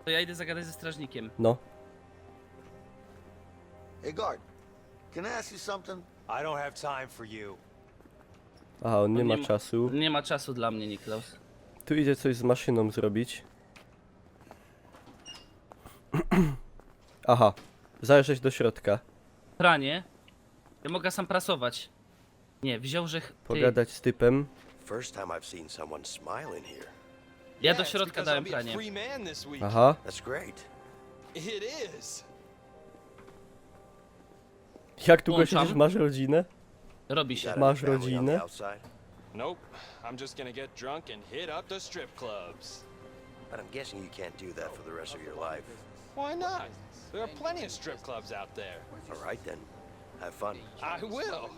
To ja idę zagadać ze strażnikiem. No. Hey, guard. Can I ask you something? I don't have time for you. Aha, on nie Nie ma ma- czasu. Nie ma czasu dla mnie, Niklaus. Tu idzie coś z maszyną zrobić. Aha. Zajrzeć do środka. Pranie. Ja mogę sam prasować. Nie, wziął, że... Ty, Pogadać z typem. First time I've seen someone smile in here. ja Yeah, do it's środka because dałem I'll be a pranie. free man this week. Aha. That's great. It is. Jak długo Włączam. siedzisz? Masz rodzinę? Robi You się. got Masz any family on the rodzinę? outside? Nope. I'm just gonna get drunk and hit up the strip clubs. But I'm guessing you can't do that for the rest of your life. Why not? There are plenty of strip clubs out there. All right then. Have fun. I will.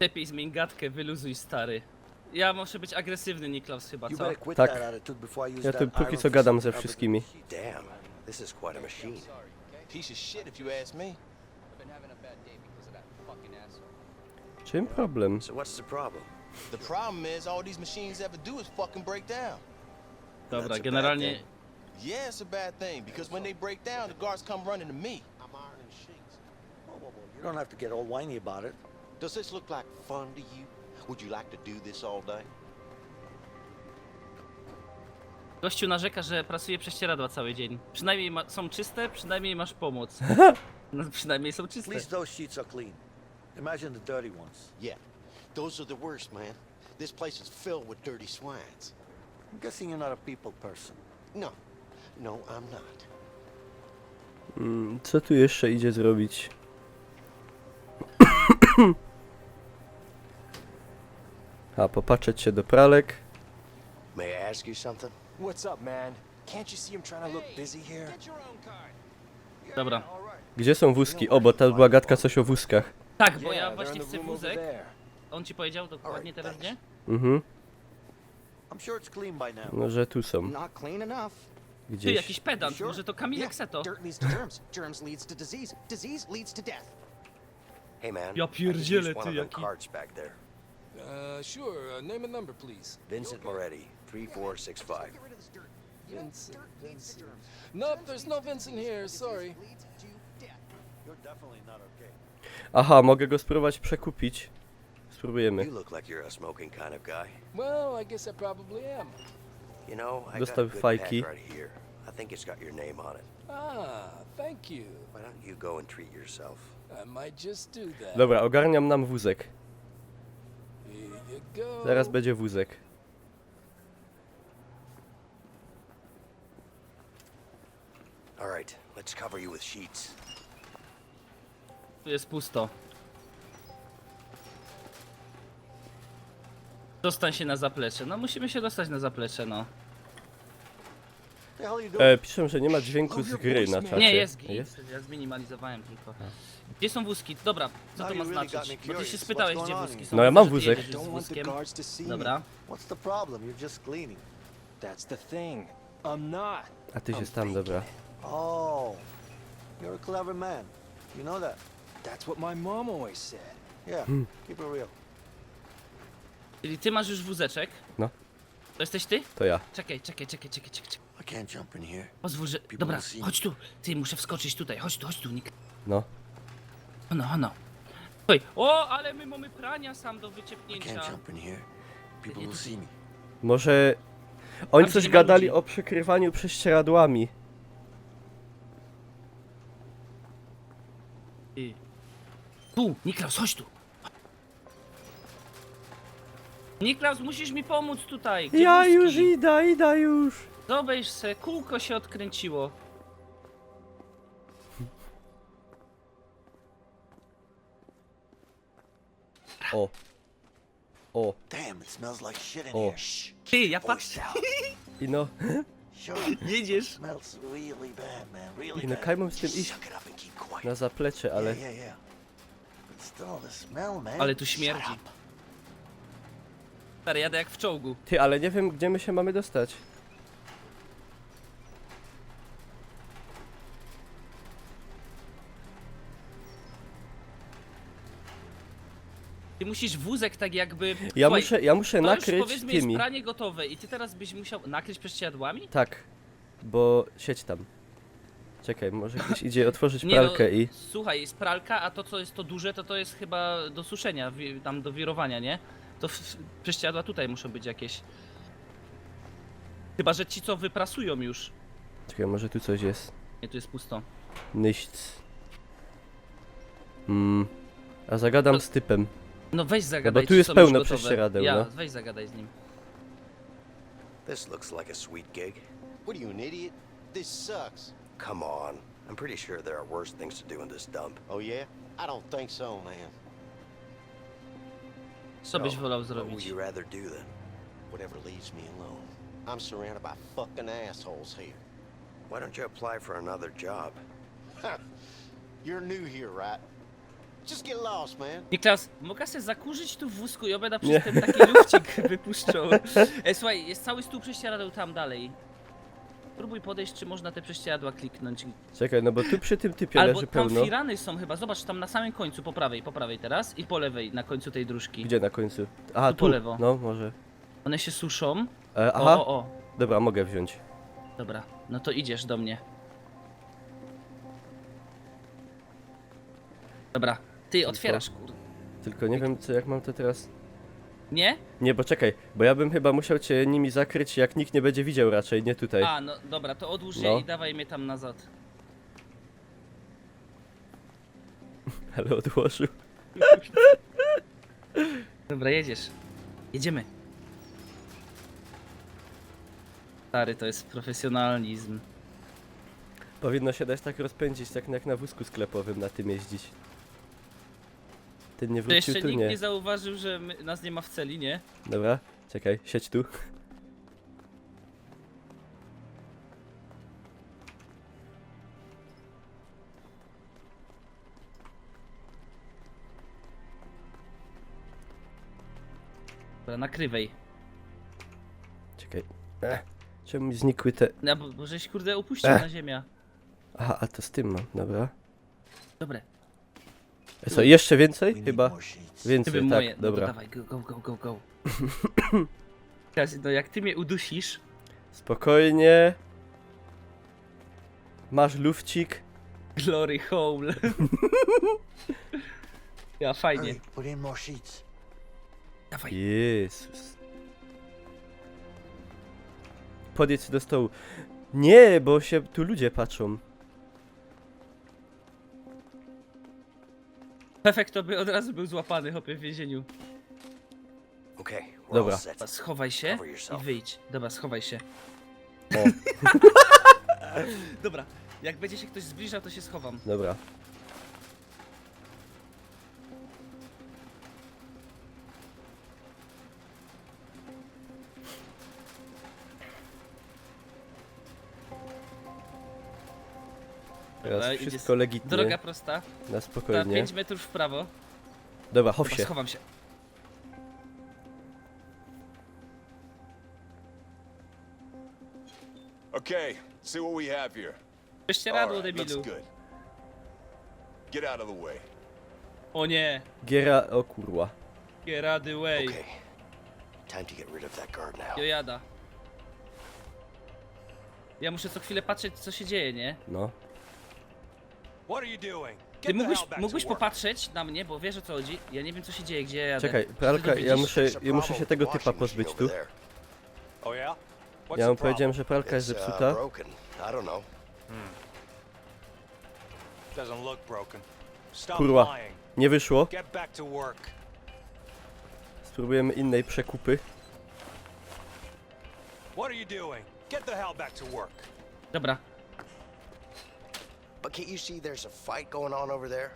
Lepiej zmień gadkę, wyluzuj, stary. Ja muszę być agresywny, Niklaus, chyba, You co? better quit Tak. that attitude before I use Ja that tu póki iron co fist gadam to ze cover the- wszystkimi. Damn. This is quite a machine. Piece of shit if you ask me. Czym problem? So what's the problem? The problem is all these machines ever do is fucking break down. Dobra, That's a generalnie... bad Yeah, it's a bad thing because when they break down, the guards come running to me. You don't have to get all whiny about it. Does this look like fun to you? Would you like to do this all day? Gościu narzeka, że prasuje prześcieradła cały dzień. Przynajmniej są czyste, przynajmniej masz pomoc. No przynajmniej są At czyste. least those sheets are clean. Imagine the dirty ones. Yeah. Those are the worst, man. This place is filled with dirty swines. I'm guessing you're not a people person. No. No, I'm not. Co tu jeszcze idzie zrobić? A, popatrzeć się do pralek. May I ask you something? What's up, man? Can't you see I'm trying to look busy here? Dobra. Gdzie są wózki? O, bo ta była gadka coś o wózkach. Tak, bo ja Yeah, they're właśnie in the chcę room over wózek. there. On ci powiedział dokładnie teraz, nie? Mhm. I'm sure it's clean by now. No, że tu są. Not clean enough. Ty, Gdzieś. jakiś pedant, Sure? może to Kamilek Seto? Dirt leads to germs. Germs leads to disease. Disease leads to death. Hey man, Ja I could pierdzielę, use one ty, of them jaki- cards back there. Sure. Name a number, please. Vincent Moretti, 3465. Get rid of this dirt. Vincent, Dirt leads to germs. Nope, there's no Vincent here. Sorry. Leads to death. You're definitely not okay. Aha, mogę go spróbować przekupić. Spróbujemy. You look like you're a smoking kind of guy. Well, I guess I probably am. You know, I got a Dostał good fajki. pack right here. I think it's got your name on it. Ah, thank you. Why don't you go and treat yourself? I might just do that. Dobra, ogarniam nam wózek. Here you go. Zaraz będzie wózek. All right, let's cover you with sheets. Tu jest pusto. Dostań się na zaplecze. No musimy się dostać na zaplecze, no. The hell are you doing? Piszą, że nie ma dźwięku z gry na czacie. Nie, jest git. Jest? Ja zminimalizowałem tylko. Gdzie są wózki? Dobra, co Now to ma you really got znaczyć? me Bo ty się curious. spytałeś, What's gdzie going on wózki here? są. No ja Widzę, mam że ty wózek. jedziesz z Don't want the wózkiem. guards to see me. Dobra. What's the problem? You're just cleaning. That's the thing. I'm not. A ty się tam, dobra. Oh, you're a clever man. You know that? That's what my mom always said. Yeah, keep it real. Czyli ty masz już wózeczek. No. To jesteś ty? To ja. Czekaj. I can't jump in here. Pozwól, że... People Dobra, will see me. chodź tu. Ty, muszę wskoczyć tutaj. Chodź tu, Nick. No. Ono. Oj, o, ale my mamy prania sam do I wyciepnięcia. can't jump in here. People will see me. Może... Oni Tam, coś gdzie nie ma gadali ludzi. o przykrywaniu prześcieradłami. Ty. Tu, Niklaus, chodź tu. Niklaus, musisz mi pomóc tutaj. Gdzie Ja wózki? już idę już. Zobacz se, kółko się odkręciło. O. O. Damn, it smells like shit in Oh. here. Shh. Ty, ja Voice patrzę. out. I no... Sure. Jedziesz. Smells really bad, man. Really I no, bad. Kaj mam z tym Just iść suck it up and keep quiet. na zaplecze, ale... Yeah. But still, the smell, man. Ale tu Shut śmierdzi. up. Stary, jadę jak w czołgu. Ty, ale nie wiem, gdzie my się mamy dostać. Ty Ty musisz wózek tak jakby... Ja Słuchaj, muszę to już nakryć powiedzmy jest tymi. pranie gotowe i ty teraz byś musiał nakryć prześcieradłami? Tak, bo siedź tam. Czekaj, może ktoś idzie otworzyć Nie, no, pralkę i... słuchaj, jest pralka, a to co jest to duże, to jest chyba do suszenia, tam do wirowania, nie? To prześcieradła tutaj muszą być jakieś. Chyba, że ci co wyprasują już. Czekaj, może tu coś jest. Nie, tu jest pusto. Nichts. A zagadam z typem. No weź zagadaj, tu czy jest są już pełno gotowe. prześcieradeł, Ja, no. weź zagadaj z nim. This looks like a sweet gig. What are you, an idiot? This sucks. Come on. I'm pretty sure there are worse things to do in this dump. Oh, yeah? I don't think so, man. Co byś So, wolał what would zrobić? you rather do then? Whatever leaves me alone. I'm surrounded by fucking assholes here. Why don't you apply for another job? You're new here, right? Just get lost, man. Niklas, mogę się zakurzyć tu w wózku i obeda Nie. przez ten taki lufcik wypuszczą. Słuchaj, jest cały stół prześcieradeł tam dalej. Próbuj podejść, czy można te prześcieradła kliknąć. Czekaj, no bo tu przy tym typie Albo leży tam pełno. firany są chyba, zobacz tam na samym końcu, po prawej teraz i po lewej, na końcu tej dróżki. Gdzie na końcu? Aha, Tu po lewo. No, może. One się suszą. Aha, O. dobra, mogę wziąć. Dobra, no to idziesz do mnie. Dobra, ty otwierasz, kurde. Tylko nie wiem, co jak mam to teraz... Nie? Nie, bo czekaj, bo ja bym chyba musiał cię nimi zakryć, jak nikt nie będzie widział raczej, nie tutaj. A, no dobra, to odłóż je No. i dawaj mnie tam nazad. Ale odłożył. Dobra, jedziesz. Jedziemy. Stary, to jest profesjonalizm. Powinno się dać tak rozpędzić, tak jak na wózku sklepowym na tym jeździć. Ten nie To wrócił, jeszcze tu nikt nie. nie zauważył, że nas nie ma w celi, nie? Dobra, czekaj, siedź tu. Dobra, nakrywaj. Czekaj. Czemu mi znikły te... No, bo żeś kurde upuścił na ziemię. Aha, a to z tym mam, dobra. Dobre. Co, jeszcze więcej? We need Chyba more sheets. Ty więcej, by moje. tak, No to dobra. dawaj, go. Teraz, no jak ty mnie udusisz, Spokojnie. Masz lufcik. glory hole. Ja, fajnie. Hurry, put in more sheets. Dawaj. Jezus. Podjedź do stołu. Nie, bo się tu ludzie patrzą. Efekt to by od razu był złapany, hopie, w więzieniu. Okay, we're Dobra. all set. Dobra, schowaj się Cover yourself. i wyjdź. Dobra, schowaj się. O. Dobra, jak będzie się ktoś zbliżał, to się schowam. Dobra. Teraz Dobra, wszystko idzie legitnie, Droga prosta, na na spokojnie. 5 metrów w prawo. Dobra, chow Dobra, się. schowam się. Okay, see what we have here. Prześcieradło, Alright, looks debilu. good. Get out of the way. O nie, Giera, o kurwa. get out the way. Okay. Time to get rid of that guard now. Jojada. Ja muszę co chwilę patrzeć, co się dzieje, nie? No. What are you doing? Ty Get the hell back mógłbyś to work. popatrzeć na mnie, bo wiesz o co chodzi. Ja nie wiem, co się dzieje, gdzie ja jadę. Czekaj, Czy ty pralka, to ja widzisz? muszę się tego typa Washing machine pozbyć over tu. there. Oh yeah? What's Ja the mu powiedziałem, problem? że pralka jest It's, zepsuta. broken. I don't know. Doesn't look broken. Stop Kurwa. lying. Nie wyszło. Get back to work. Spróbujemy innej przekupy. What are you doing? Get the hell back to work. Dobra, But can't you see there's a fight going on over there?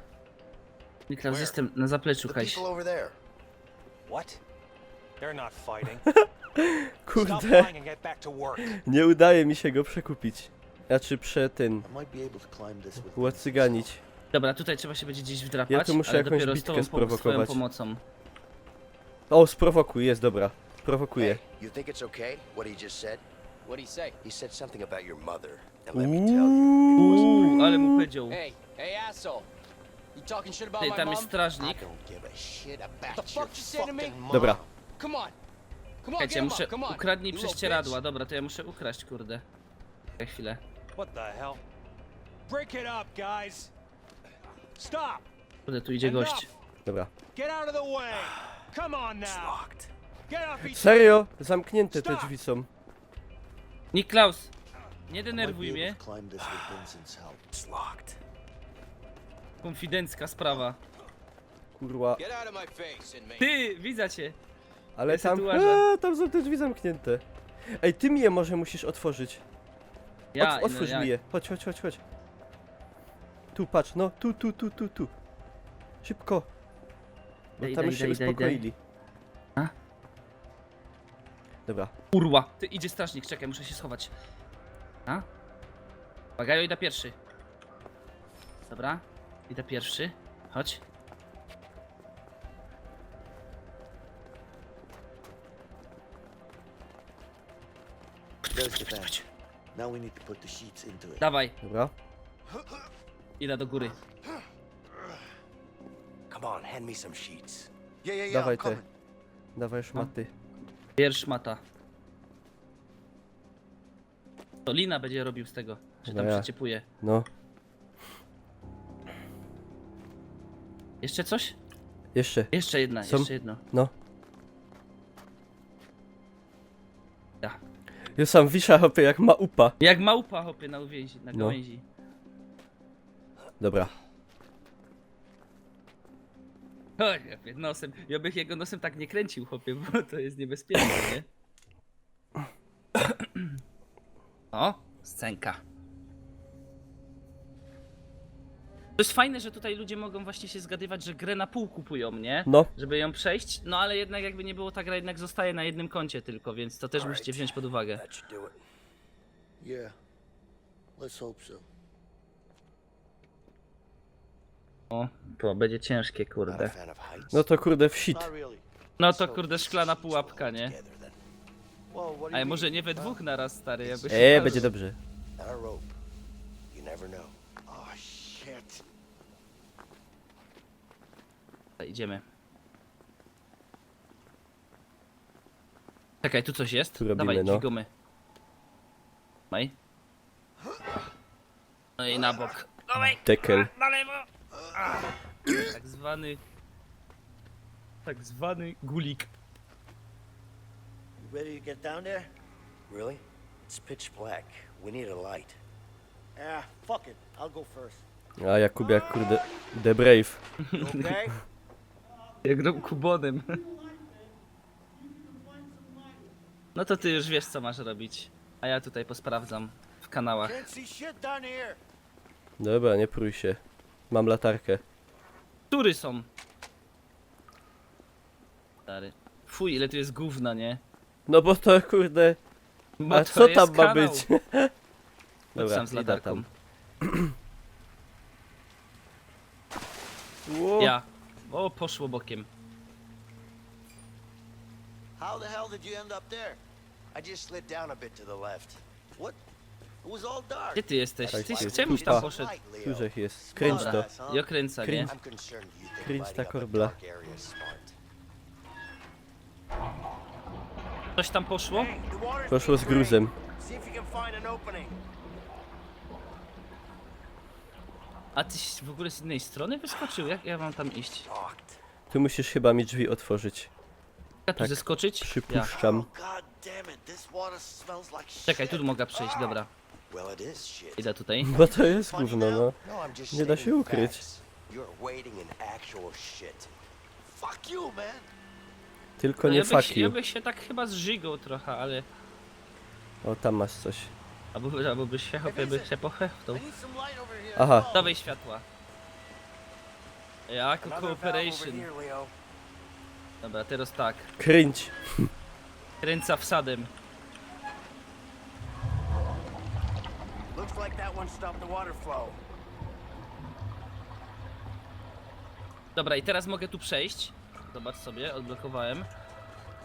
Niklas, Where? jestem na zapleczu, The Hajś. people over there. What? They're not fighting. Stop Kurde, lying and get back to work. nie udaje mi się go przekupić. Znaczy I might be able to climb this with ułacyganić. Dobra, tutaj trzeba się będzie gdzieś wdrapać, Ja tu muszę ale jakąś dopiero z bitkę twoją sprowokować. pomocą. O, sprowokuj, jest dobra. Prowokuję. Hey, you think it's okay what he just said? What'd he say? He said something about your mother. And let me tell you, it wasn't Ale mu powiedział. Hey, asshole. You talking shit about Ej, my tam mom? jest I strażnik. don't give a shit The about fuck your you say to me? fucking mom. Dobra. Come on. Come on, Czekajcie, get him muszę... up, come on. Ukradnij You little prześcieradła. bitch. Dobra, to ja muszę ukraść, kurde. Czekaj chwilę. What the hell? Break it up, guys. Stop. Kurde, tu idzie gość. Dobra. Get out of the way. Come on now. Get off each Serio? Zamknięte te drzwi są. Niklaus! Nie Might be denerwuj able mnie. to climb this with Vincent's help. Konfidencka sprawa. Kurwa. Get out of my face, inmate. Ty, widzę cię. Ale Ja se tam... tu łażę. tam są te drzwi zamknięte. Ej, ty mi je może musisz otworzyć. Ja, Otwórz no, mi je. Chodź, chodź, chodź, chodź. Tu, patrz, no. Tu. Szybko. Bo Daj, tam daj, już się daj, daj, uspokoili. A? Dobra. Kurwa. Ty, idzie strażnik, czekaj, muszę się schować. A? Uwaga, ja idę pierwszy. Dobra, idę pierwszy. Chodź. There's the vent. Now we need to put the sheets into it. Dawaj, Dobra. idę do góry. Come on, hand me some sheets. Yeah, Dawaj I'm te. coming. Dawaj szmaty. Wiersz mata. To Lina będzie robił z tego, że tam No ja. przeciepuje. No. Jeszcze coś? Jeszcze. Jeszcze jedna, Są- jeszcze jedno. No. Ja. Ja sam wisza hopie jak małpa. Jak małpa hopie na uwięzi, na No. gałęzi. Dobra. Oj, chłopie, nosem. Ja bych jego nosem tak nie kręcił, chłopie, bo to jest niebezpieczne, nie? O, scenka. To jest fajne, że tutaj ludzie mogą właśnie się zgadywać, że grę na pół kupują, nie? No. Żeby ją przejść, no ale jednak jakby nie było, ta gra jednak zostaje na jednym koncie tylko, więc to też musicie wziąć pod uwagę. That should do it. Yeah. Let's hope so. O, to będzie ciężkie, Not a kurde. fan of heights. No to kurde w shit. Not really. No to kurde szklana pułapka, nie? Together then. Well, what do you Ale może mean? nie we dwóch naraz, stary, jakby Będzie dobrze. Not a rope. You never know. Oh shit. Idziemy. Czekaj, tu coś jest? Tu robimy, Dawaj, no. dźwigamy. Maj. No i na bok. Dawaj, Dekel. na lewo. A. Tak zwany gulik. You ready to get down there? Really? It's pitch black. We need a light. Ah, fuck it. I'll go first. A Jakubiak kurde. The Brave. You okay? Jak grą kubonem. No to ty już wiesz co masz robić. A ja tutaj posprawdzam w kanałach. Can't see shit down here. Dobra, nie prój się. Mam latarkę. Tury są. Stary. Fuj, ile tu jest gówna, nie? No bo to kurde. Bo A to co jest tam ma kanał. być? Chodź sam z idę latarką. tam. Ło. Ja. O, poszło bokiem. How the hell did you end up there? I just slid down a bit to the left. What? It was all dark. Gdzie ty jesteś? Tak, Ty jest czemuś pupa. tam poszedł? Tużech jest. Kręć to. I okręca, nie? Kręć. I'm concerned you think Kręć lighting ta up a korbla. dark area is smart. Coś tam poszło? Poszło z gruzem. See if you can find an opening. A tyś w ogóle z innej strony wyskoczył? Jak ja mam tam iść? Locked. Tu musisz chyba mi drzwi otworzyć. Ja tu Tak, zeskoczyć? Ja. Przypuszczam. God damn it, this water smells like shit. Czekaj, tu mogę przejść, dobra. Well, it is shit. Idę tutaj. Bo to jest Funny gówno, now? no. No, I'm just Nie da się stating ukryć. facts. You're wading in actual shit. Fuck you, man. Tylko No nie ja fuck ja you. bych się tak chyba zżygał trochę, ale... O, tam masz coś. Albo byś się chłopie by się pochechtał. I need some light over here. Aha. Dawaj światła. Jako Another valve over cooperation. here, Leo. Dobra, teraz tak. Kręć. Kręca wsadem. Looks like that one stopped the water flow. Dobra, i teraz mogę tu przejść. Zobacz sobie, odblokowałem.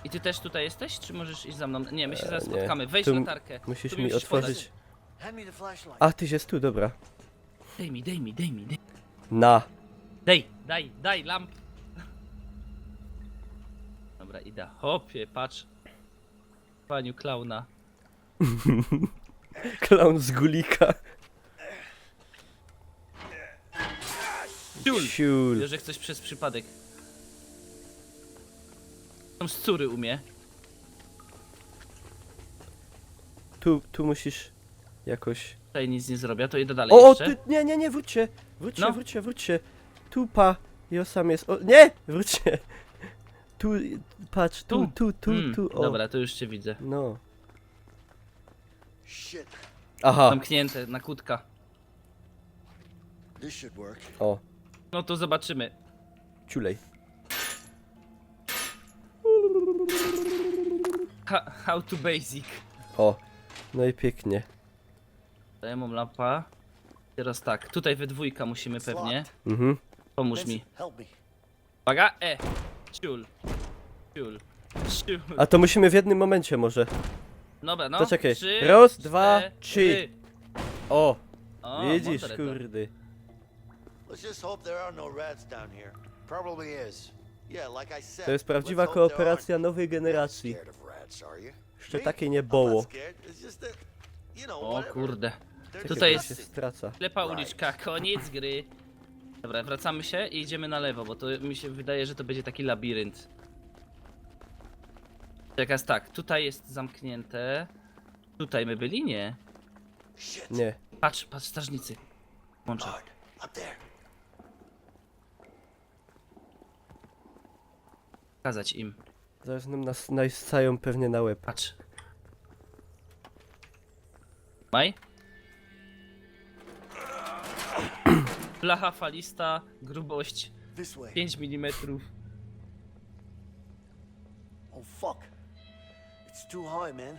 I ty też tutaj jesteś, czy możesz iść za mną? Nie, my się zaraz nie. spotkamy. Weź Tu latarkę. Musisz Tu mi podać. otworzyć. Hand me the flashlight. A, tyś jest tu, dobra. Daj mi. Na. Daj lamp. Dobra, idę. Hopie, patrz. Paniu klauna. Klaun z Gulika. Ciul! Ciul. Wiesz, że coś przez przypadek. Tam z córy umie. Tu musisz jakoś... Tutaj nic nie zrobię, to idę dalej O, jeszcze. ty, nie, wróćcie. No. Wróćcie. Tu sam jest. O, nie! Wróćcie. Tu, patrz, tu. O. Dobra, to już cię widzę. No. Shit. Aha, Zamknięte na kłódka. This should work. o, No to zobaczymy. ciulej. How to basic. O, no i pięknie. Daję mu lampa. Teraz tak, tutaj we dwójka musimy pewnie. Mhm. Pomóż mi. Vincent, help me. Uwaga, Ciul. A to musimy w jednym momencie może. Dobra, no. To czekaj. 3, Raz, dwa, 3. 4. O, O, widzisz, mądre to. kurde. Let's just hope there are no rats down here. Probably is. Yeah, like I said. To jest prawdziwa let's hope there kooperacja aren't. nowej generacji. Scared of rats, are you? Jeszcze Me? takiej nie I'm było. not scared. It's just that, you know, O whatever. kurde. They're Tutaj Czekaj, jest- się straca. Ślepa uliczka, koniec gry. Dobra, wracamy się i idziemy na lewo, bo to mi się wydaje, że to będzie taki labirynt. Teraz tak, tutaj jest zamknięte. Tutaj my byli? Nie. Shit. Nie. Patrz, strażnicy. Włączę. Guard, up there. Pokazać im. Zaraz nas najscają pewnie na łeb. Patrz. Maj? Blacha falista, grubość This way. 5 mm. Oh fuck. It's too high, man.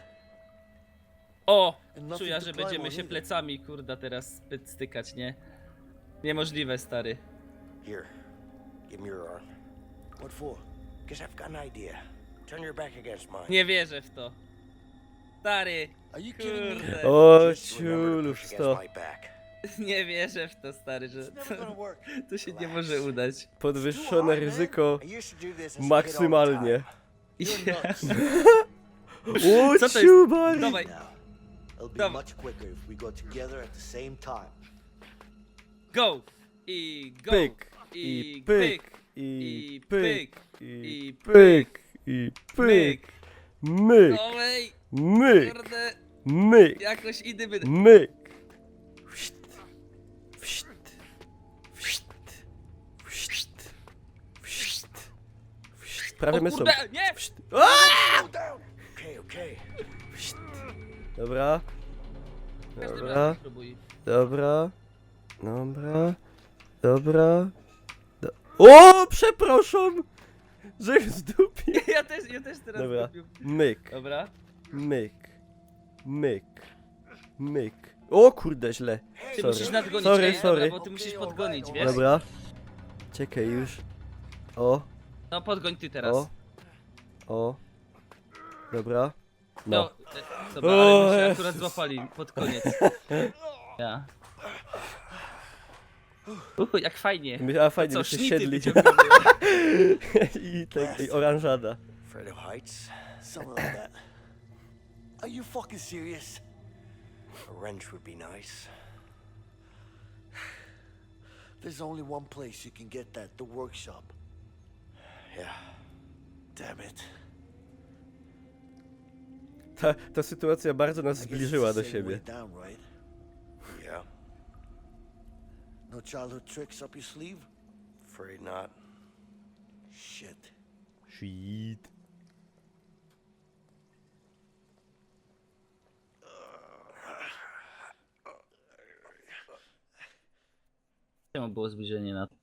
O! And nothing Czuję, to że climb będziemy on się either. plecami, kurda, teraz stykać, nie? Niemożliwe, stary. Here, give me your arm. What for? Guess I've got an idea. Turn your back against mine. Nie wierzę w to. Stary, Are you kidding me? kurde. O, Just remember to ciulów push to. against my back. Nie wierzę w to, stary, że It's never gonna work. to się nie może udać. Podwyższone ryzyko I used to do this as a kid all the maksymalnie. time. You're nuts. O, Co to jest? ciubaj! Dawaj, Now, it'll be Dawaj. much quicker if we go together at the same time. go! I go! Pyk, I i pyk, pyk! i I pyk, pyk! i I pyk, i pyk. Myk, Olej, myk, kurde, myk, jakoś idymy. myk. Wszt, wszt, wszt, wszt, wszt, wszt. Prawie O my są. kurde, nie! Okay, okay. Dobra, Każdym dobra, razem spróbuj. dobra, dobra, dobra. O, przepraszam! Że w zdupie. Ja też teraz Dobra, zrobię. myk, Dobra. myk, myk, myk. O kurde, źle. Ty Sorry. musisz nadgonić, Sorry, ej, sorry. Dobra, bo ty musisz podgonić, wiesz? Dobra. Czekaj już. O, No podgoń ty teraz. o. Dobra. No. No. Dobra, O, ale my się Jezus. akurat złapali pod koniec. Ja. Jak fajnie. A fajnie, Co, byście sznity siedli. wyciągamy. I oranżada. Afraid of heights? Something like that. Are you fucking serious? A wrench would be nice. There's only one place you can get that, the workshop. Yeah. Damn it. Ta sytuacja bardzo nas I guess it's zbliżyła the do same siebie. way down, right? Yeah. No childhood tricks up your sleeve? Afraid not. Shit. Shit. Czemu było zbliżenie na to?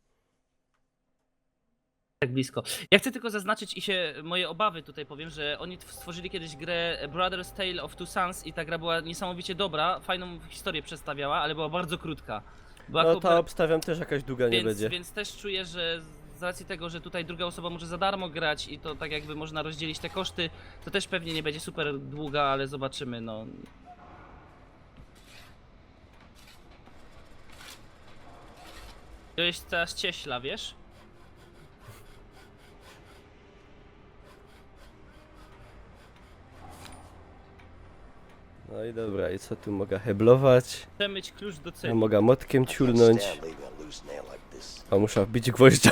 Tak blisko. Ja chcę tylko zaznaczyć i się moje obawy tutaj powiem, że oni stworzyli kiedyś grę Brothers Tale of Two Sons i ta gra była niesamowicie dobra, fajną historię przedstawiała, ale była bardzo krótka. Była No koopera- ta obstawiam też jakaś długa nie będzie. więc też czuję, że z racji tego, że tutaj druga osoba może za darmo grać i to tak jakby można rozdzielić te koszty, to też pewnie nie będzie super długa, ale zobaczymy, no. To jest teraz cieśla, wiesz? No i dobra, i co tu mogę heblować? Przemyć klucz do Ja celi. mogę motkiem Can't ciulnąć. stand leaving a loose nail like this. A muszę wbić gwoździa.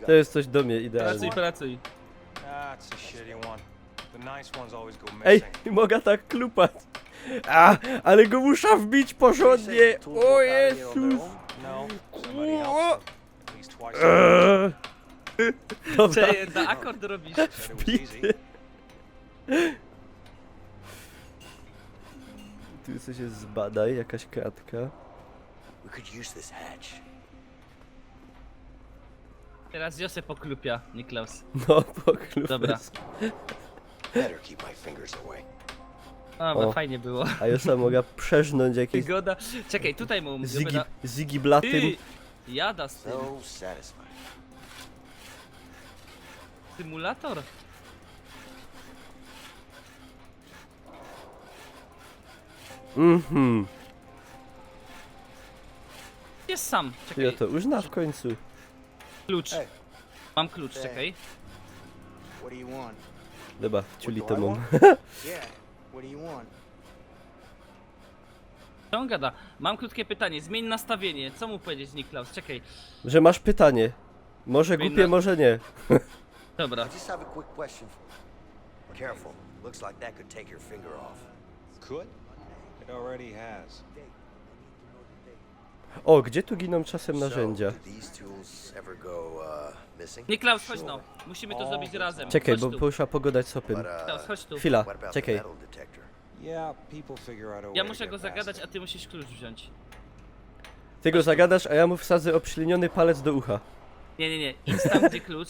To jest coś do mnie idealnie. Pracuj. That's a shitty one. The nice ones always go Ej, missing. nie mogę tak klupać. A, ale go muszę wbić porządnie. O Jezus. No, somebody helps them. At least twice a week. Dobra, Czy na akord robisz? Said it was easy. tu coś jest zbadaj, jakaś kratka. We could use this hatch. Teraz Josę poklupia, Niklaus. No, poklupę. Dobra. Better keep my fingers away. A, bo O. fajnie było. A ja mogę przeżnąć jakieś Wygoda. Czekaj, tutaj mu Ziggy Blatym. Ty, jada z tym. So satisfying. Symulator. Mhm. Jest sam. Ja Czekaj, to uzna w końcu. klucz. Ej. Mam klucz, czekaj. What do you want? Dobra, ciuli do to I mam. want? Yeah. What do you want? Co on gada? Mam krótkie pytanie. Zmień nastawienie. Co mu powiedzieć, Niklaus? Czekaj. Że masz pytanie. Może Powinna- głupie, może nie. I Dobra. just have a quick question for you. Careful. Looks like that could take your finger off. Could? It already has. O, gdzie tu giną czasem narzędzia? So, do these tools ever go missing? Niklaus, chodź no. Musimy to zrobić razem. Czekaj, Chodź bo tu. muszę pogadać z Opym. But Niklaus, chodź tu. Chwila, what about czekaj. the metal detector? Yeah, people figure out a way Ja to muszę get go past zagadać, it. a ty musisz klucz wziąć. Ty go zagadasz, a ja mu wsadzę obśliniony palec do ucha. Nie. Idź tam, gdzie klucz.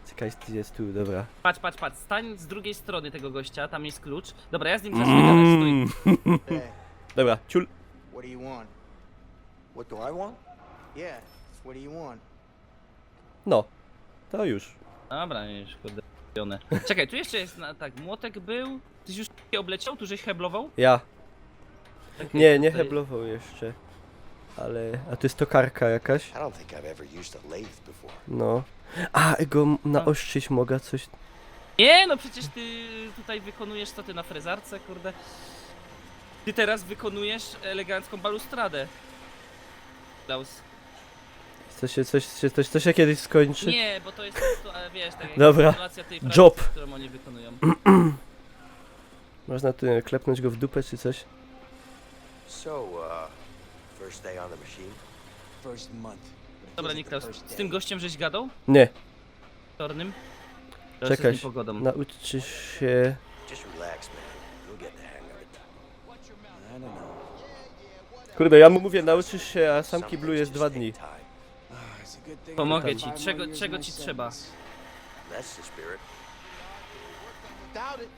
Czekaj, jest tu, dobra. Patrz. Stań z drugiej strony tego gościa, tam jest klucz. Dobra, ja z nim zacznę gadać, stój. Hey, Dobra, ciul. what do you want? What do I want? Yeah. What do you want? No, to już. Dobra, już kurde. robione. Czekaj, tu jeszcze jest, tak, młotek był. Tyś już się obleciał, tu żeś heblował? Ja. Czekaj, Nie, nie tutaj- heblował jeszcze. Ale... A to jest tokarka jakaś? I don't think I've ever used a lathe before. No. A, go naostrzyć mogę coś. Nie, no przecież ty tutaj wykonujesz, co ty na frezarce, kurde? Ty teraz wykonujesz elegancką balustradę. Klaus. To się kiedyś skończy? Nie, bo to jest po prostu, wiesz, tak jak Dobra. kontynuacja tej pracy, Job. którą oni wykonują. Można tu nie wiem, klepnąć go w dupę czy coś? So, first day on the machine? First month. Dobra, Niklaus, z tym gościem żeś gadał? Nie. Czarnym? Czekaj, Z pogodą. nauczysz się... Just relax, man. You'll get the hang of it. I don't know. Kurde, ja mu mówię, nauczysz się, a sam Some kiblujesz things 2 just dni. take time. It's a good thing Pomogę I got ci, 5 more czego years in my ci trzeba? sentence. That's the spirit. Doubt it.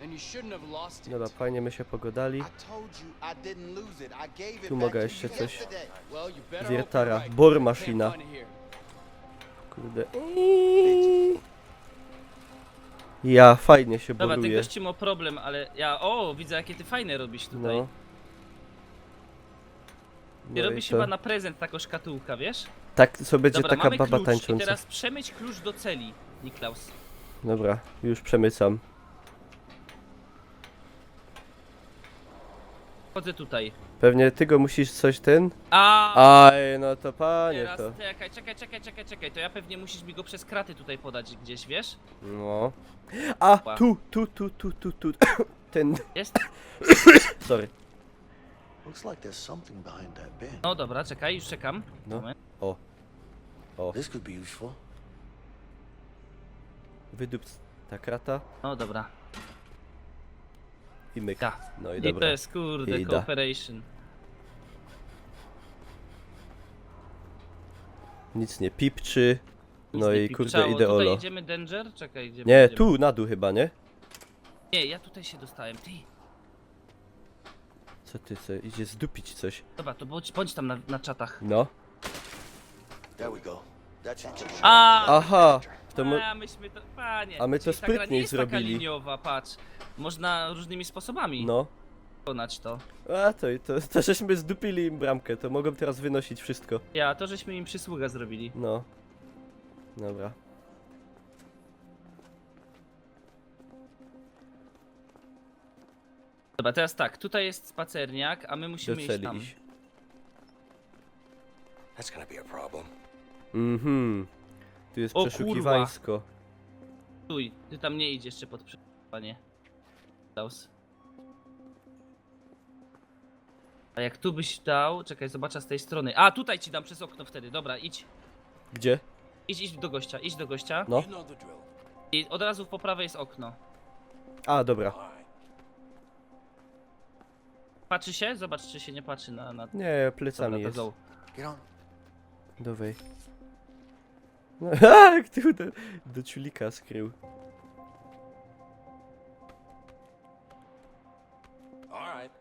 And you shouldn't have lost it. Dobra, fajnie my się pogadali. I told you I didn't lose it. I gave it Tu back mogę to jeszcze you coś. yesterday. Well, you better Wiertara, hope you're right. bor Can't maszyna. find it here. Kurde. Ja, fajnie się Dobra, ten boruje. gości ma problem, ale ja... O, widzę jakie ty fajne robisz tutaj. No. Ty No i robisz to... chyba na prezent taką szkatułkę, wiesz? Tak, co będzie Dobra, taka mamy baba klucz i tańcząca. teraz przemyć klucz do celi, Niklaus. Dobra, już przemycam. Chodzę tutaj. Pewnie ty go musisz coś ten? A Aj, no to panie teraz to. czekaj, to ja pewnie musisz mi go przez kraty tutaj podać gdzieś, wiesz? No. A, Ła. tu. Ten, Jest? sorry. Looks like there's something behind that bin. No dobra, czekaj, już czekam. No. Moment. This could be useful. Wydup ta krata No dobra. i myk. Ja. No i I to dobra. jest kurde, I da. cooperation. Nic nie pipczy. Nic No nie i kurde pipczało. Tutaj ideolo. idziemy danger? Czekaj, gdzie Nie, będziemy? tu na dół chyba, nie? Nie, ja tutaj się dostałem, ty. Co ty se, idzie zdupić coś. Dobra, to bądź tam na czatach. No. There we go. That should take Aha, to A myśmy to, panie. A my to czyli ta gra nie sprytniej jest taka zrobili. liniowa, patrz. Można różnymi sposobami no. Ponać to. A to żeśmy zdupili im bramkę, to mogą teraz wynosić wszystko. Ja, to żeśmy im przysługę zrobili. No. Dobra. Dobra, teraz tak, tutaj jest spacerniak, a my musimy Do iść celi tam. iść. That's gonna be a problem. Mhm. Tu jest O, przeszukiwańsko. Stój, ty tam nie idź jeszcze pod przeszukiwanie. Klaus. A jak tu byś dał, czekaj, zobaczę z tej strony. A, tutaj ci dam przez okno wtedy, dobra, idź. Gdzie? Idź do gościa, idź do gościa. No. You know the drill. I od razu po prawej jest okno. A, dobra. Patrzy się? Zobacz, czy się nie patrzy na... Nie, Dobra, plecami to jest. go. Get on. Dowej. No, jak tu do ciulika skrył. All right.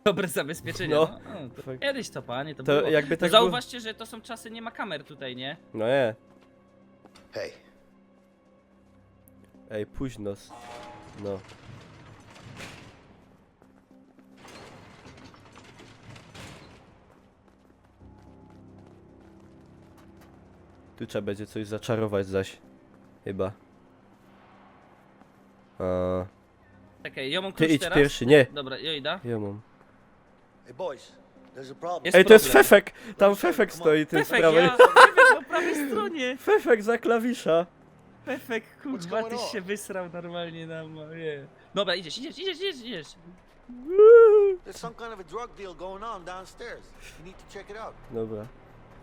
Dobre zabezpieczenie. No. No, to Fakt. kiedyś to, panie, to To było. jakby No tak było... zauważcie, że to są czasy, nie ma kamer tutaj, nie? No nie. Hey, Ej, późno. No. Tu trzeba będzie coś zaczarować zaś. Chyba. A, Czekaj, ja mam ty klucz idź teraz? pierwszy, nie. Dobra, ja idę. Ja mam. hey boys, there's a problem. Jest Ej, to jest problem. Fefek! Tam Fefek stoi, ty z Fefek, prawej. ja, Fefek po prawej stronie. Fefek za klawisza. Fefek, kurwa, going tyś on? się wysrał normalnie na moje. Dobra, idziesz. There's some kind of a drug deal going on downstairs. You need to check it out. Dobra.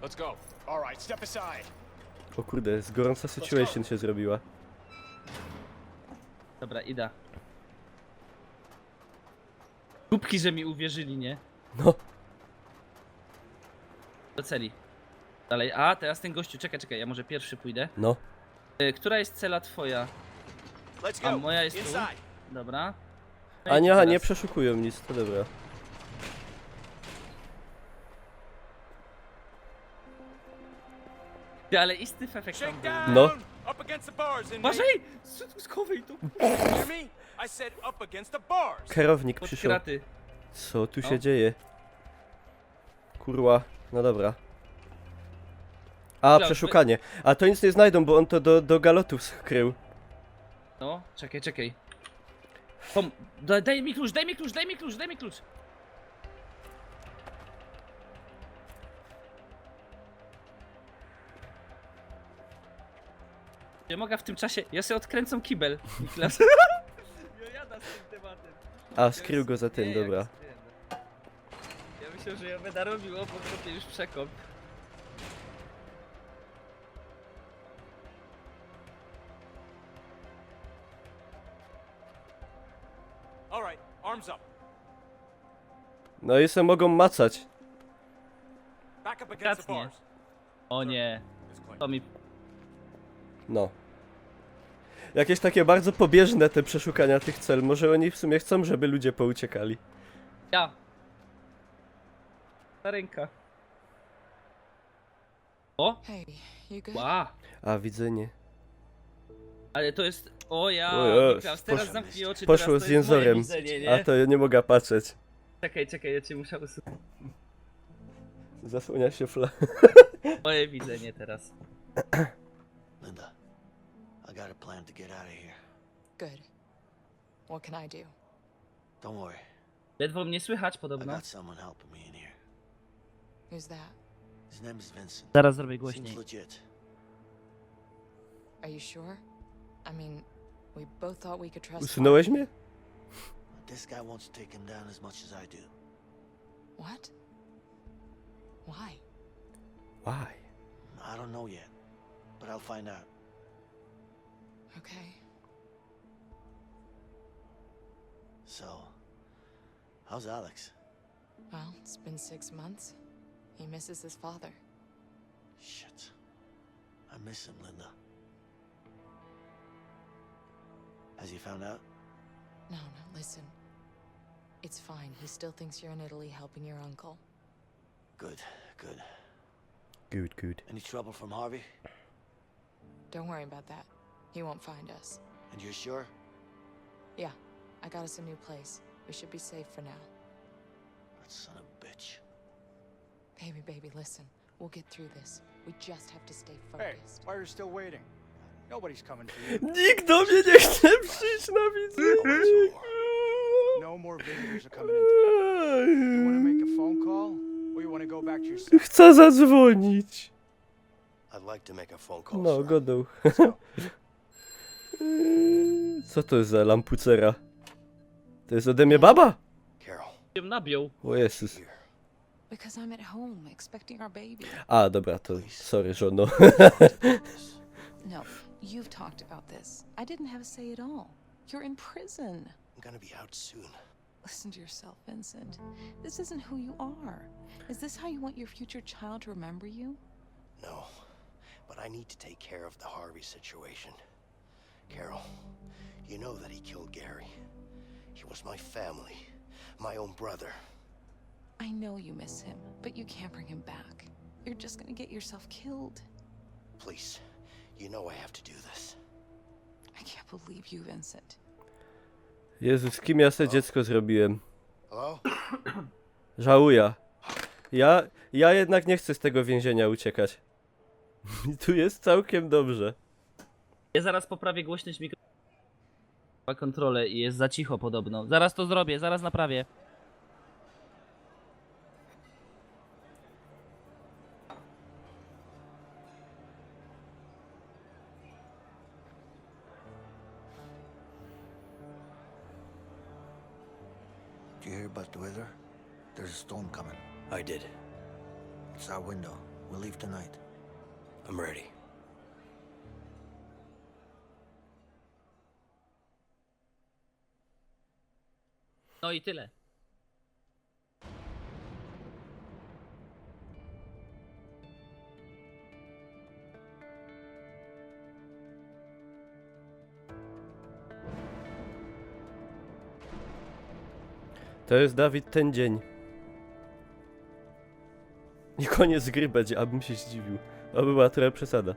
Let's go. All right, step aside. O kurde, z gorąca situation się zrobiła. Dobra, idę. Kubki, że mi uwierzyli, nie? No. Do celi. Dalej, a teraz ten gościu, czekaj, ja może pierwszy pójdę. No. Która jest cela twoja? Let's A go. moja jest tu. Inside. Dobra. No A i nie, teraz. nie przeszukują nic, to dobra. Ty, ale istny Fefek tam Shake był. down. No. Up against the bars, Inmate. Uważaj! Schowaj tu! Hear me? I said up against the bars. Kierownik Pod przyszedł. kraty. Co tu No. się dzieje? Kurwa, no dobra. A, Klaus, przeszukanie. A to nic nie znajdą, bo on to do galotów skrył. No, czekaj. Daj mi klucz! Ja mogę w tym czasie, ja sobie odkręcam kibel. Niklas. Ja jada z tym tematem. A, skrył go za tym, Nie, dobra. jak skryłem. Ja myślę, że ja będę robił obok, to już przekop. All right, arms up. No i se mogą macać. Back up against the Zacnie. bars. O nie, It's clean. to mi... No. Jakieś takie bardzo pobieżne te przeszukania tych cel. Może oni w sumie chcą, żeby ludzie pouciekali. Ja. Ta ręka. O, Hey, you good? ła. A, widzenie. Ale to jest... O ja, O Jezus, Niklas, teraz poszło- zamknij oczy, Poszło teraz z to jest moje jęzorem. widzenie, nie? A to ja nie mogę patrzeć. Czekaj, ja cię muszę usunąć. Zasłania się fla. Moje widzenie teraz. Linda, I got a plan to get out of here. Good. What can I do? Don't worry, Ledwo mnie słychać I podobno. got someone helping me in here. Who's that? His name's Vincent. Zaraz zrobię Seems głośniej. legit. Are you sure? I mean, we both thought we could trust. Usunąłeś mnie? But this guy wants to take him down as much as I do. What? Why? Why? I don't know yet, but I'll find out. Okay. So, how's Alex? Well, it's been 6 months. He misses his father. Shit. I miss him, Linda. Has he found out? No, listen. It's fine. He still thinks you're in Italy helping your uncle. Good, good. Good. Any trouble from Harvey? Don't worry about that. He won't find us. And you're sure? Yeah, I got us a new place. We should be safe for now. That son of a bitch. Baby, listen. We'll get through this. We just have to stay Hey, focused. why are you still waiting? Nobody's coming for you. Nikt do mnie nie chce przyjść na wizytę. No more visitors are coming in. You want to make a phone call, or you want to go back to your cell? Chcę zadzwonić. I'd like to make a phone call, No, sir. godą. Co to jest za lampucera? To jest ode mnie baba? Carol, Się nabił. O Jezus. here. Because I'm at home, expecting our baby. A, dobra, to sorry, żono. No, you've talked about this. I didn't have a say at all. You're in prison. I'm gonna be out soon. Listen to yourself, Vincent. This isn't who you are. Is this how you want your future child to remember you? No, but I need to take care of the Harvey situation. Carol, you know that he killed Gary. He was my family, my own brother. I know you miss him, but you can't bring him back. You're just gonna get yourself killed. Please, you know I have to do this. I can't believe you, Vincent. Jezus, kim ja sobie dziecko zrobiłem? Hello? Żałuję. Ja jednak nie chcę z tego więzienia uciekać. I tu jest całkiem dobrze. Ja zaraz poprawię głośność mikrofonu. Kontrolę i jest za cicho podobno. Zaraz to zrobię, zaraz naprawię. Do you hear about the weather? There's a storm coming. I did. It's our window. We'll leave tonight. I'm ready. No i tyle. To jest, Dawid, ten dzień. I koniec gry będzie, abym się zdziwił. To była trochę przesada.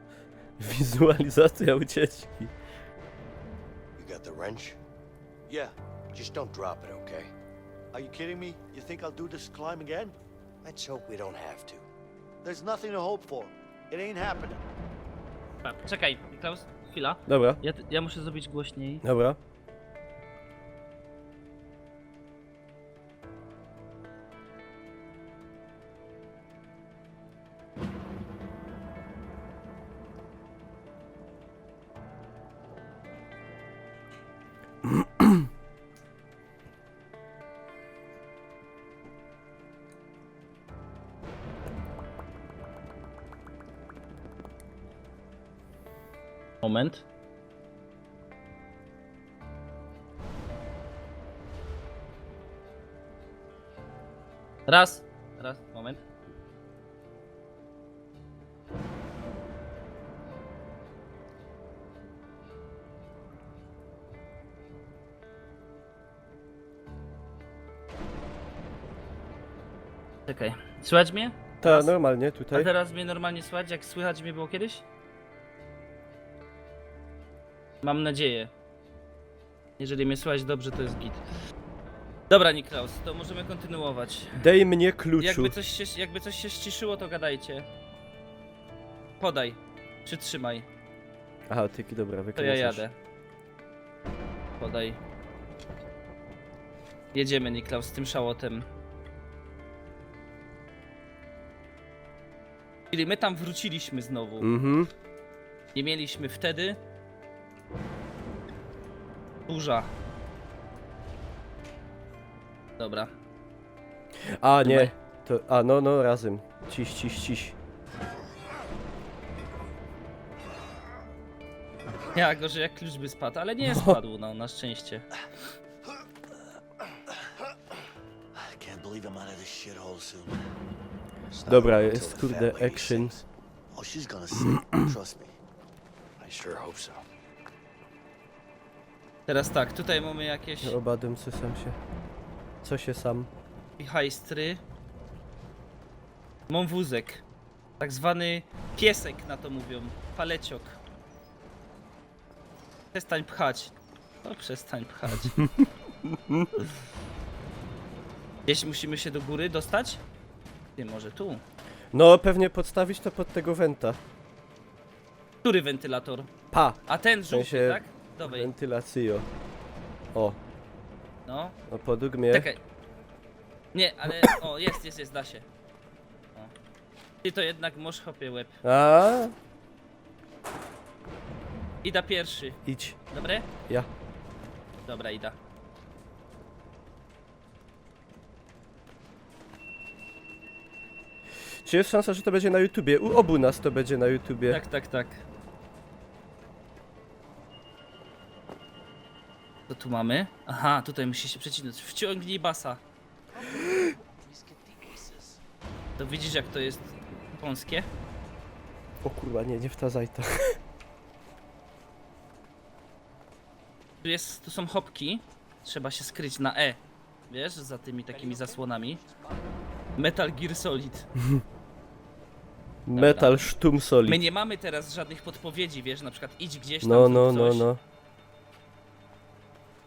Wizualizacja ucieczki. You got the wrench? Yeah, just don't drop it, okay? Are you kidding me? You think I'll do this climb again? Let's hope we don't have to. There's nothing to hope for. It ain't happening. Czekaj, Klaus, chwila. Dobra, Ja muszę zrobić głośniej. dobra. Moment. Raz, moment. Czekaj, słychać mnie? Ta, normalnie A tutaj. teraz mnie normalnie słychać, jak słychać mnie było kiedyś? Mam nadzieję. Jeżeli mnie słychać dobrze, to jest git. Dobra, Niklaus, to możemy kontynuować. Dej mnie kluczu. Jakby coś się ściszyło, to gadajcie. Podaj. Przytrzymaj. Aha, tyki, dobra, To ja wykręcasz. jadę. Podaj. Jedziemy, Niklaus, z tym szałotem. Czyli my tam wróciliśmy znowu. Mhm. Nie mieliśmy wtedy. Burza. Dobra. A, nie. Trzymaj. To, a, no, razem. Ciś. Ja gorzej jak klucz by spadł, ale nie spadł, no, na szczęście. I can't believe I'm out of this shithole soon. Dobra, Until jest the kurde fat lady action. sings. Oh, she's gonna sing. Trust me. I sure hope so. Teraz tak, tutaj mamy jakieś Obadem, co się sam. hajstry. Mam wózek. Tak zwany piesek na to mówią. Paleciok. Przestań pchać. No przestań pchać. Gdzieś musimy się do góry dostać? Nie, może tu. No, pewnie podstawić to pod tego wenta. Który wentylator? Pa! A ten żółty, sensie tak? Dawaj. Wentylacjo. O, No, no podług mnie. czekaj. Nie, ale... O, jest, da się. O. Ty to jednak możesz chopie łeb. A, Ida pierwszy. idź. Dobre? Ja. Dobra, Ida. Czy jest szansa, że to będzie na YouTubie? U obu nas to będzie na YouTubie. Tak. Co tu mamy? Aha, tutaj musi się przecinać. Wciągnij basa. To widzisz, jak to jest wąskie? O kurwa, nie wtazaj to. Tu są hopki. Trzeba się skryć na E. Wiesz, za tymi takimi zasłonami. Metal Gear Solid. Metal Sztum Solid. My nie mamy teraz żadnych podpowiedzi, wiesz, na przykład idź gdzieś tam, No, zrób no. coś.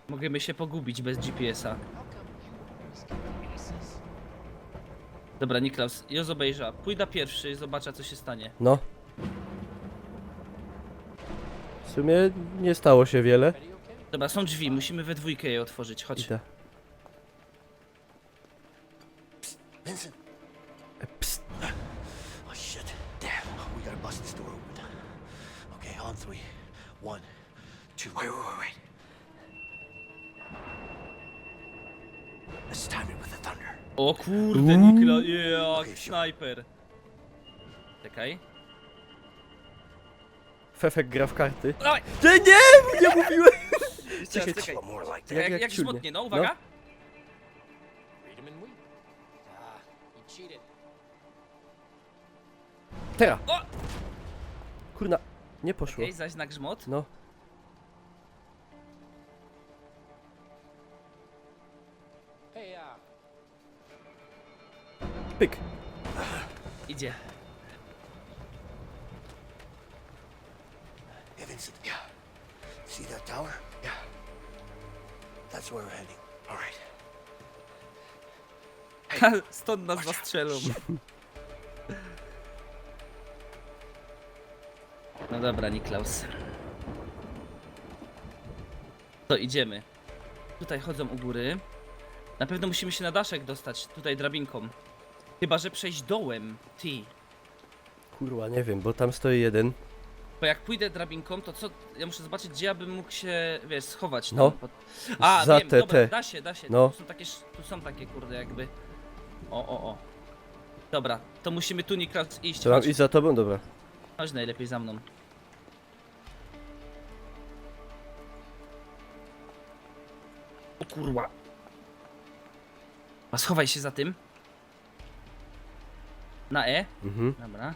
Możemy się pogubić bez GPS-a. Dobra, Niklaus, ja obejrzę. Pójdę pierwszy, zobaczę, co się stanie. No. W sumie nie stało się wiele. Dobra, są drzwi, musimy we dwójkę je otworzyć, chodź. Idę. Vincent. Psst. Oh shit. Damn. We gotta bust this door open. Okay, on 3. 1, 2. Wait. Let's time it with the thunder. O kurde, Niklaus, jak snajper. Czekaj. Fefek gra w karty. Dawaj! Nie mówiłem! Jeszcze raz, czekaj. More like that. Jak ciulnie. smutnie, no uwaga. Read 'em and weep. You cheated. Teraz! O! Kurna, nie poszło. Okej, zaś na grzmot. No. Hey, Pyk. Idzie. Hey, Vincent. Yeah. See that tower? Yeah. That's where we're heading. All right. Stąd nas zastrzelą. No dobra, Niklaus. To idziemy. Tutaj chodzą u góry. Na pewno musimy się na daszek dostać, tutaj drabinką. Chyba że przejść dołem, ty. Kurwa, nie wiem, bo tam stoi jeden. Bo jak pójdę drabinką, to co? Ja muszę zobaczyć, gdzie ja bym mógł się, wiesz, schować tam. No. A, Za wiem, te, dobra, te. da się. No. Tu są takie, kurde, jakby. O. Dobra, to musimy tu, Niklaus, iść. To mam Chodź, iść za tobą? Dobra. chodź najlepiej za mną. O kurwa. A schowaj się za tym. Na E. Mhm. Dobra.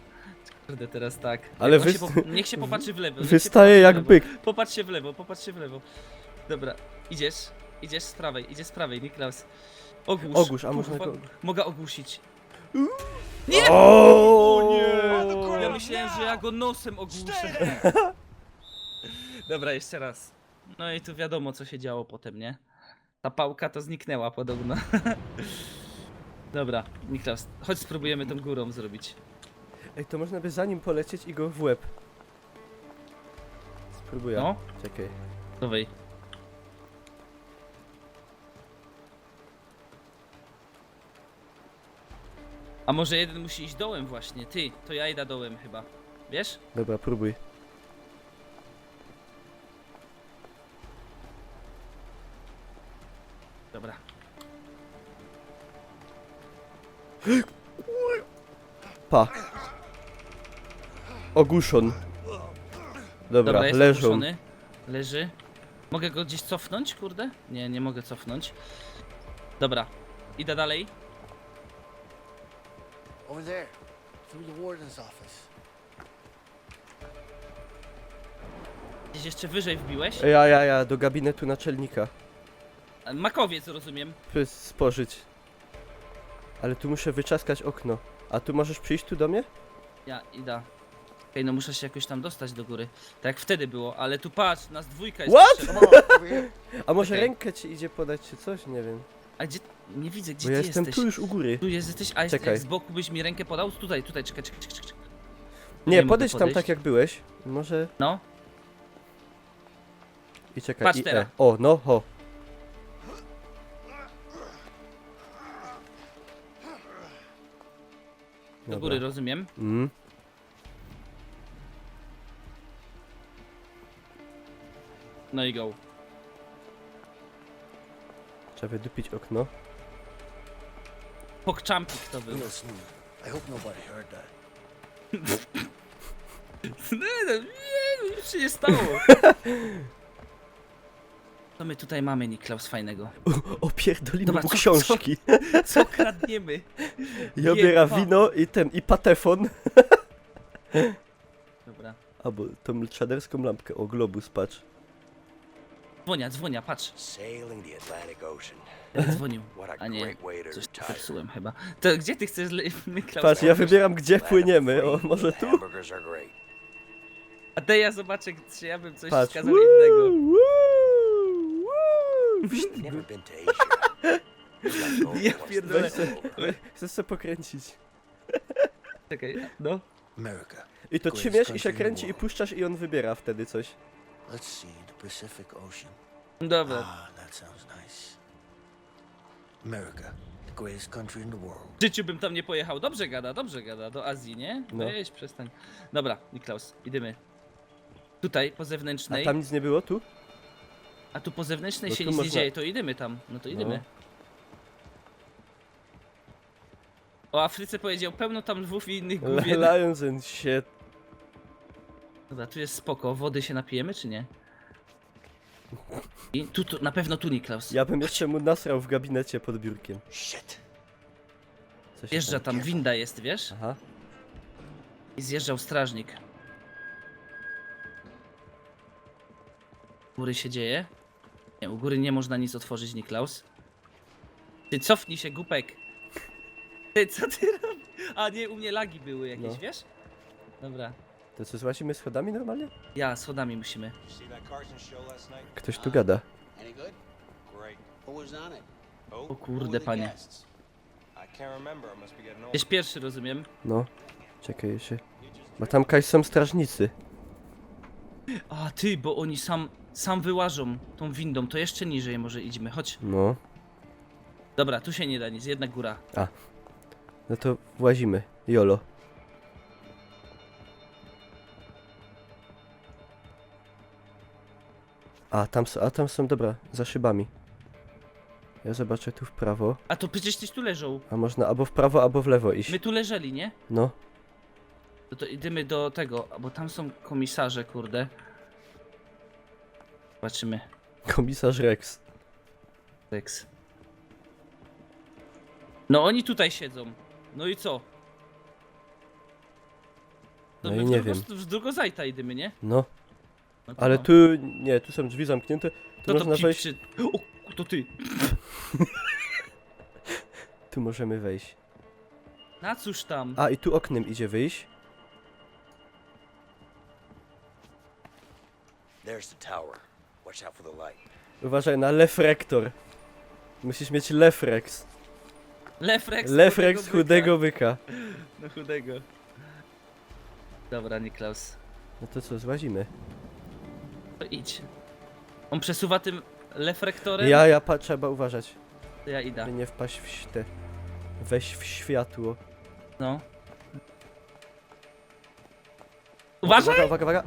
Kurde, teraz tak. Ale On wy- się niech się popatrzy w lewo. niech się Wystaje jak popatrzy w lewo. byk. Popatrz się w lewo. Dobra, idziesz z prawej, Niklaus. Ogłusz. Ogłusz, a Kurwa, można go- mogę ogłuszyć. O Nie! Ja myślałem, że ja go nosem ogłuszę. Dobra, jeszcze raz. No i tu wiadomo, co się działo potem, nie? Ta pałka to zniknęła podobno. Dobra, Niklaus, chodź spróbujemy tą górą zrobić. Ej, to można by za nim polecieć i go w łeb. Spróbuję. No. Czekaj. Dawaj. A może jeden musi iść dołem właśnie? Ty, to ja idę dołem chyba. Wiesz? Dobra, próbuj. Dobra. Pa. Ogłuszon. Dobra, jest leżą. ogłuszony. Leży. Mogę go gdzieś cofnąć, kurde? Nie mogę cofnąć. Dobra, idę dalej. Over there, through the warden's office. Gdzieś jeszcze wyżej wbiłeś? Ja, do gabinetu naczelnika. Makowiec, rozumiem. Spożyć. Ale tu muszę wyczaskać okno. A tu możesz przyjść tu do mnie? Ja idę. Okej, no muszę się jakoś tam dostać do góry. Tak jak wtedy było, ale tu patrz, nas dwójka jest. What? potrzebna. Come on, over here. A może Okej. rękę ci idzie podać czy coś? Nie wiem. A gdzie... Nie widzę, gdzie Bo ja ty jestem jesteś. tu już u góry. Tu jesteś, a Czekaj. jak z boku byś mi rękę podał? Tutaj, czekaj. Nie, mogę podejdź tam podejść. tak jak byłeś. Może... No, I czekaj, Patrz i teraz. O, no, ho. do Dobra. góry, rozumiem. Mm. No i go. Trzeba wydupić okno. Pokczampik to był. Real smooth. I hope nobody heard that. Nie, nic się nie stało. Co my tutaj mamy, Niklaus, fajnego? Opierdolimy Dobra, mu co- książki. Co kradniemy? I obiera Jeba. wino i patefon. Dobra. Albo tą czaderską lampkę. O, globus, patrz. Dzwonia, patrz. Sailing the Atlantic Ocean. Dzwonił. What a A nie, great way to coś retire. zepsułem chyba. To gdzie ty chcesz, Niklaus? Patrz, ja wybieram gdzie Planet płyniemy. free. O, może tu? Hamburgers are great. A te ja zobaczę, czy ja bym coś Patrz. wskazał innego. Never been to Asia. Let's go Ja once pierdolę. this is over. Chcę se pokręcić. Czekaj, no. America. I to Greatest trzymiesz i country się in the kręci i world. puszczasz i on wybiera wtedy coś. Let's see, the Pacific Ocean. Dobra. Ah, that sounds nice. America, the greatest country in the world. W życiu bym tam nie pojechał. Dobrze gada, do Azji, nie? No. Weź, przestań. Dobra, Niklaus, idziemy. Tutaj, po A zewnętrznej. tam nic nie było? Tu? A tu po zewnętrznej No się tu nic nie można- dzieje, to idziemy tam. No to idziemy. No. O Afryce powiedział pełno tam lwów i innych główien. Lions and shit. Dobra, tu jest spoko. Wody się napijemy, czy nie? I tu, na pewno tu, Niklaus. Ja bym jeszcze mu nasrał w gabinecie pod biurkiem. Shit. Co się Wjeżdża tam, winda jest, wiesz? Aha. I zjeżdżał strażnik. U góry się dzieje? Nie, u góry nie można nic otworzyć, Niklaus. Ty cofnij się, głupek. Ty, co ty robisz? A nie, u mnie lagi były jakieś, No. wiesz? Dobra. To co, złazimy schodami normalnie? Ja, schodami musimy. See that Carson show last night? Ktoś tu gada. Any good? Great. Who was on it? O Oh, Who kurde, were the panie. guests? I can't remember. I must be getting old. Jest pierwszy, rozumiem. No. Czekaj się. Bo tam kaś są strażnicy. A ty, bo oni sam wyłażą tą windą, to jeszcze niżej może idziemy, chodź. No. Dobra, tu się nie da nic, jedna góra. No to włazimy. Jolo. A tam są, dobra, za szybami. Ja zobaczę tu w prawo. A to przecież tyś tu leżą. A można albo w prawo, albo w lewo iść. My tu leżeli, nie? No. No to idziemy do tego, bo tam są komisarze, kurde. Zobaczymy. Komisarz Rex. Rex. No oni tutaj siedzą. No i co? To No my i w nie drugo- wiem. W drugą zajta idziemy, nie? No. No to Ale no. tu... Nie, tu są drzwi zamknięte. Tu Kto to można wejść. pipczy? O, to ty. Tu możemy wejść. Na cóż tam? A, i tu oknem idzie wyjść. There's the tower. Watch out for the light. Uważaj na lefrektor. Musisz mieć lefrex. Lefrex. Lefrex chudego byka. No chudego. Dobra, Niklaus. No to co, złazimy. To idź. On przesuwa tym lefrektorem? Trzeba uważać. To ja idę. By nie wpaść w te... Weź w światło. No. Uważaj! Uwaga.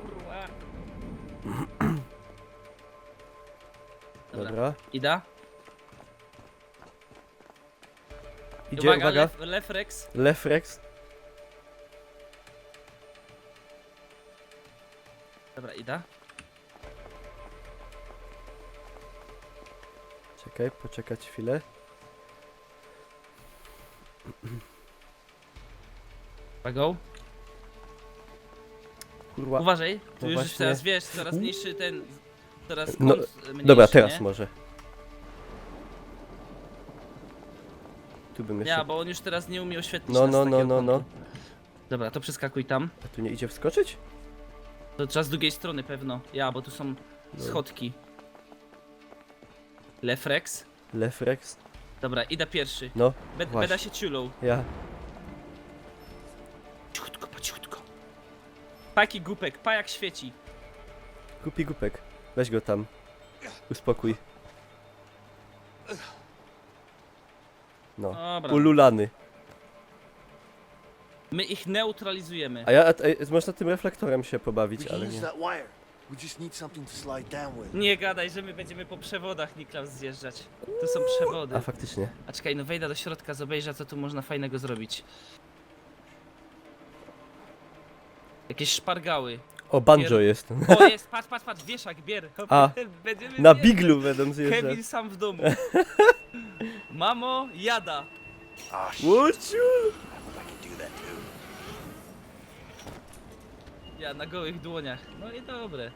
Kurwa. Dobra. Dobra. Ida. Idzie, uwaga. Lefrex. Lefrex. Dobra, Ida. Czekaj, poczekać chwilę. Go. Kurwa. Uważaj, tu No już właśnie. teraz wiesz, coraz mniejszy ten... Coraz No, kąt mniejszy, Dobra, teraz nie? może. Tu bym jeszcze... Ja, bo on już teraz nie umie oświetlić No, nas no, z takiego no, no, no. kątu. Dobra, to przeskakuj tam. A tu nie idzie wskoczyć? To trzeba z drugiej strony pewno. Ja, bo tu są schodki. Lefrex. Lefrex? Dobra, idę pierwszy. No, Beda właśnie. się ciulą. Ja. Cichutko, paciutko. Paki głupek, pajak świeci. Kupi głupek. Weź go tam. Uspokój. No. Dobra. Ululany. My ich neutralizujemy. Można tym reflektorem się pobawić, We can ale use nie. that wire. We just need something to slide down with. Nie gadaj, że my będziemy po przewodach, Niklaus, zjeżdżać. To są przewody. A faktycznie. A czekaj, no wejdę do środka, zobejrzę, co tu można fajnego zrobić. Jakieś szpargały. O, banjo jest. O, jest, patrz, wieszak, bier. A, Będziemy Na zjeżdżać. biglu będą zjeżdżać. Kevin sam w domu. Mamo, jada. Ah, shit. Łuciu! I hope I can do that too. Ja na gołych dłoniach. No i dobre.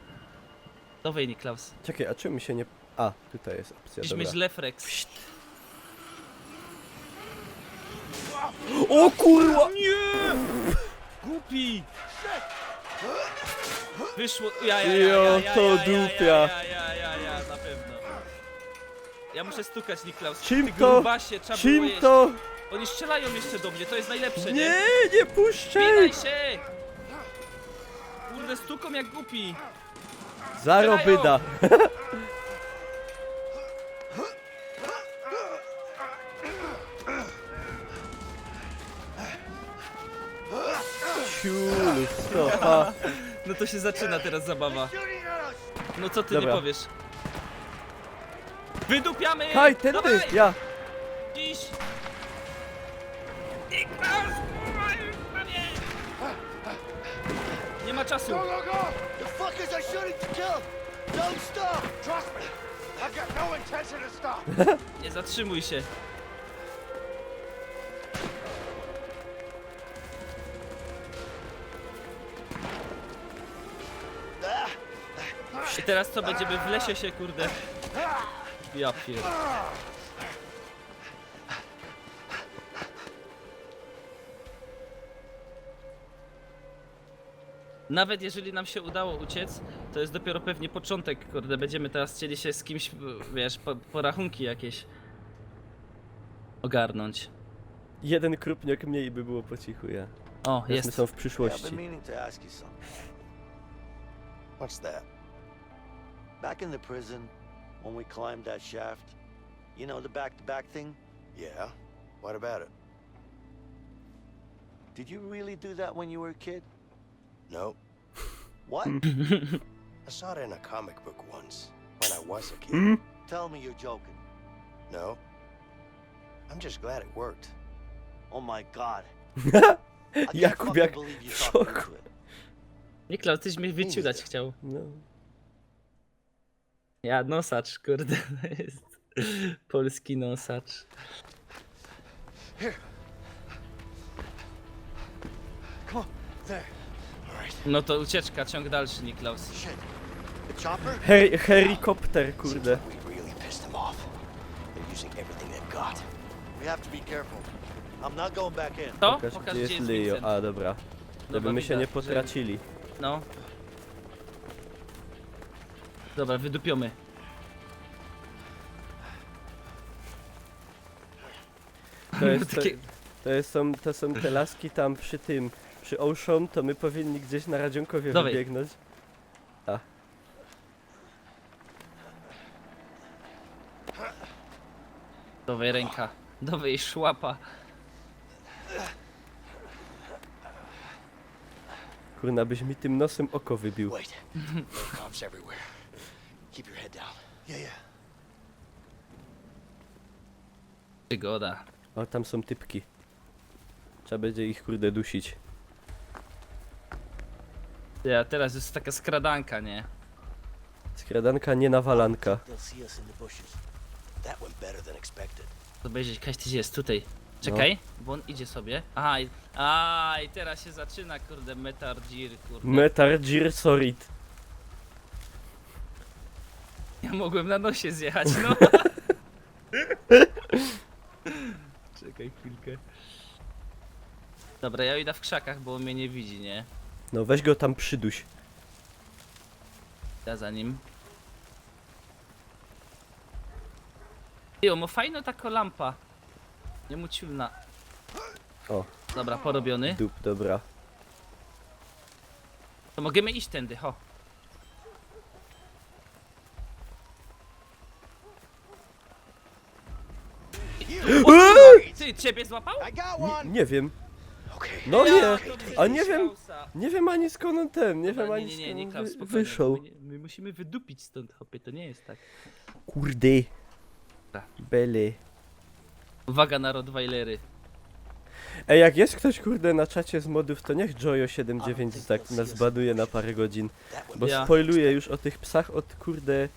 Dowej, Niklaus. Czekaj, a czym mi się nie... A, tutaj jest opcja, Musisz dobra. mieć Lefrex. O kurwa! Nie! Głupi! Wyszło... Ja, to dupia. Ja, na pewno. Ja muszę stukać, Niklaus. Czym Ty to? grubasie, trzeba było Czym jeść. to? Oni strzelają jeszcze do mnie, to jest najlepsze, nie? Nie, nie puszczaj! Spinaj się! Kurde, stuką jak głupi. Zarobyda. Ciulu, stopa. No to się zaczyna teraz zabawa. No co ty Dobra. nie powiesz? Wydupiamy! Kaj, tędy! Dawaj! Ja! Dziś! Niklaus! Panie! Nie ma czasu! The fuckers are shooting to kill! Don't stop! Trust me, I've got no intention to stop. Nie zatrzymuj się. I teraz co, będziemy w lesie się, kurde... Ja pier... Nawet jeżeli nam się udało uciec, to jest dopiero pewnie początek, kurde, będziemy teraz chcieli się z kimś, wiesz, porachunki jakieś ogarnąć. Jeden krupniak mniej by było po cichu, ja. O, My jest. są w Yeah, I've przyszłości. been meaning to ask you something. What's that? Back in the prison, when we climbed that shaft, you know the back-to-back thing? Yeah. What about it? Did you really do that when you were a kid? Nope. What? I saw it in a comic book once when I was a kid. Tell me you're joking. No. I'm just glad it worked. Oh my god. I can't Jakub fucking jak believe you w talked szoku. into it. Niklaus, tyś mnie wyciudać chciał. No. Ja, nosacz, kurde, to jest polski nosacz. Come on, there. No to ucieczka, ciąg dalszy, Niklaus. Shit. The chopper? Helikopter, kurde. We really pissed them off. They're using everything they've got. We have to be careful. I'm not going back in. To? Pokaż, Pokaż, gdzie jest Leo. Vincent. A, dobra. Żeby my się widać, nie że- potracili. No. Dobra, wydupiamy. To to są te laski tam przy tym, przy Ocean, to my powinni gdzieś na Radzionkowie Dawaj. wybiegnąć. Dowej ręka, dowej szłapa. Kurna, byś mi tym nosem oko wybił. Wait. There are cops everywhere. Keep your head down. Yeah, yeah. Przygoda. O, tam są typki. Trzeba będzie ich, kurde, dusić. Ja, teraz jest taka skradanka, nie? Skradanka, nie nawalanka. They'll see us in the bushes. That went better than expected. Obejrzeć, Kaś, ty jest tutaj. Czekaj, bo on idzie sobie. Aha, i teraz się zaczyna, kurde, Metal Gear, kurde. Metal Gear Solid. Ja mogłem na nosie zjechać, no. Czekaj chwilkę. Dobra, ja idę w krzakach, bo on mnie nie widzi, nie? No weź go tam przyduś. Ja za nim. Jo, ma fajna taka lampa. Niemuciulna. O. Dobra, porobiony. Dup, dobra. To możemy iść tędy, ho. Ty, ciebie złapał? I got one! Nie wiem. Okay. No nie, Ja, to a nie wiem, Klausa. nie wiem ani skąd on ten, nie Dobra, wiem ani nie, skąd on Klaus, spokojnie, wyszł. My musimy wydupić stąd, hopie, to nie jest tak. Kurde. Tak. Bele. Uwaga na Rottweilery. Ej, jak jest ktoś kurde na czacie z modów, to niech Jojo79 tak nas baduje na parę godzin. Bo Ja. spoiluję już o tych psach od kurde...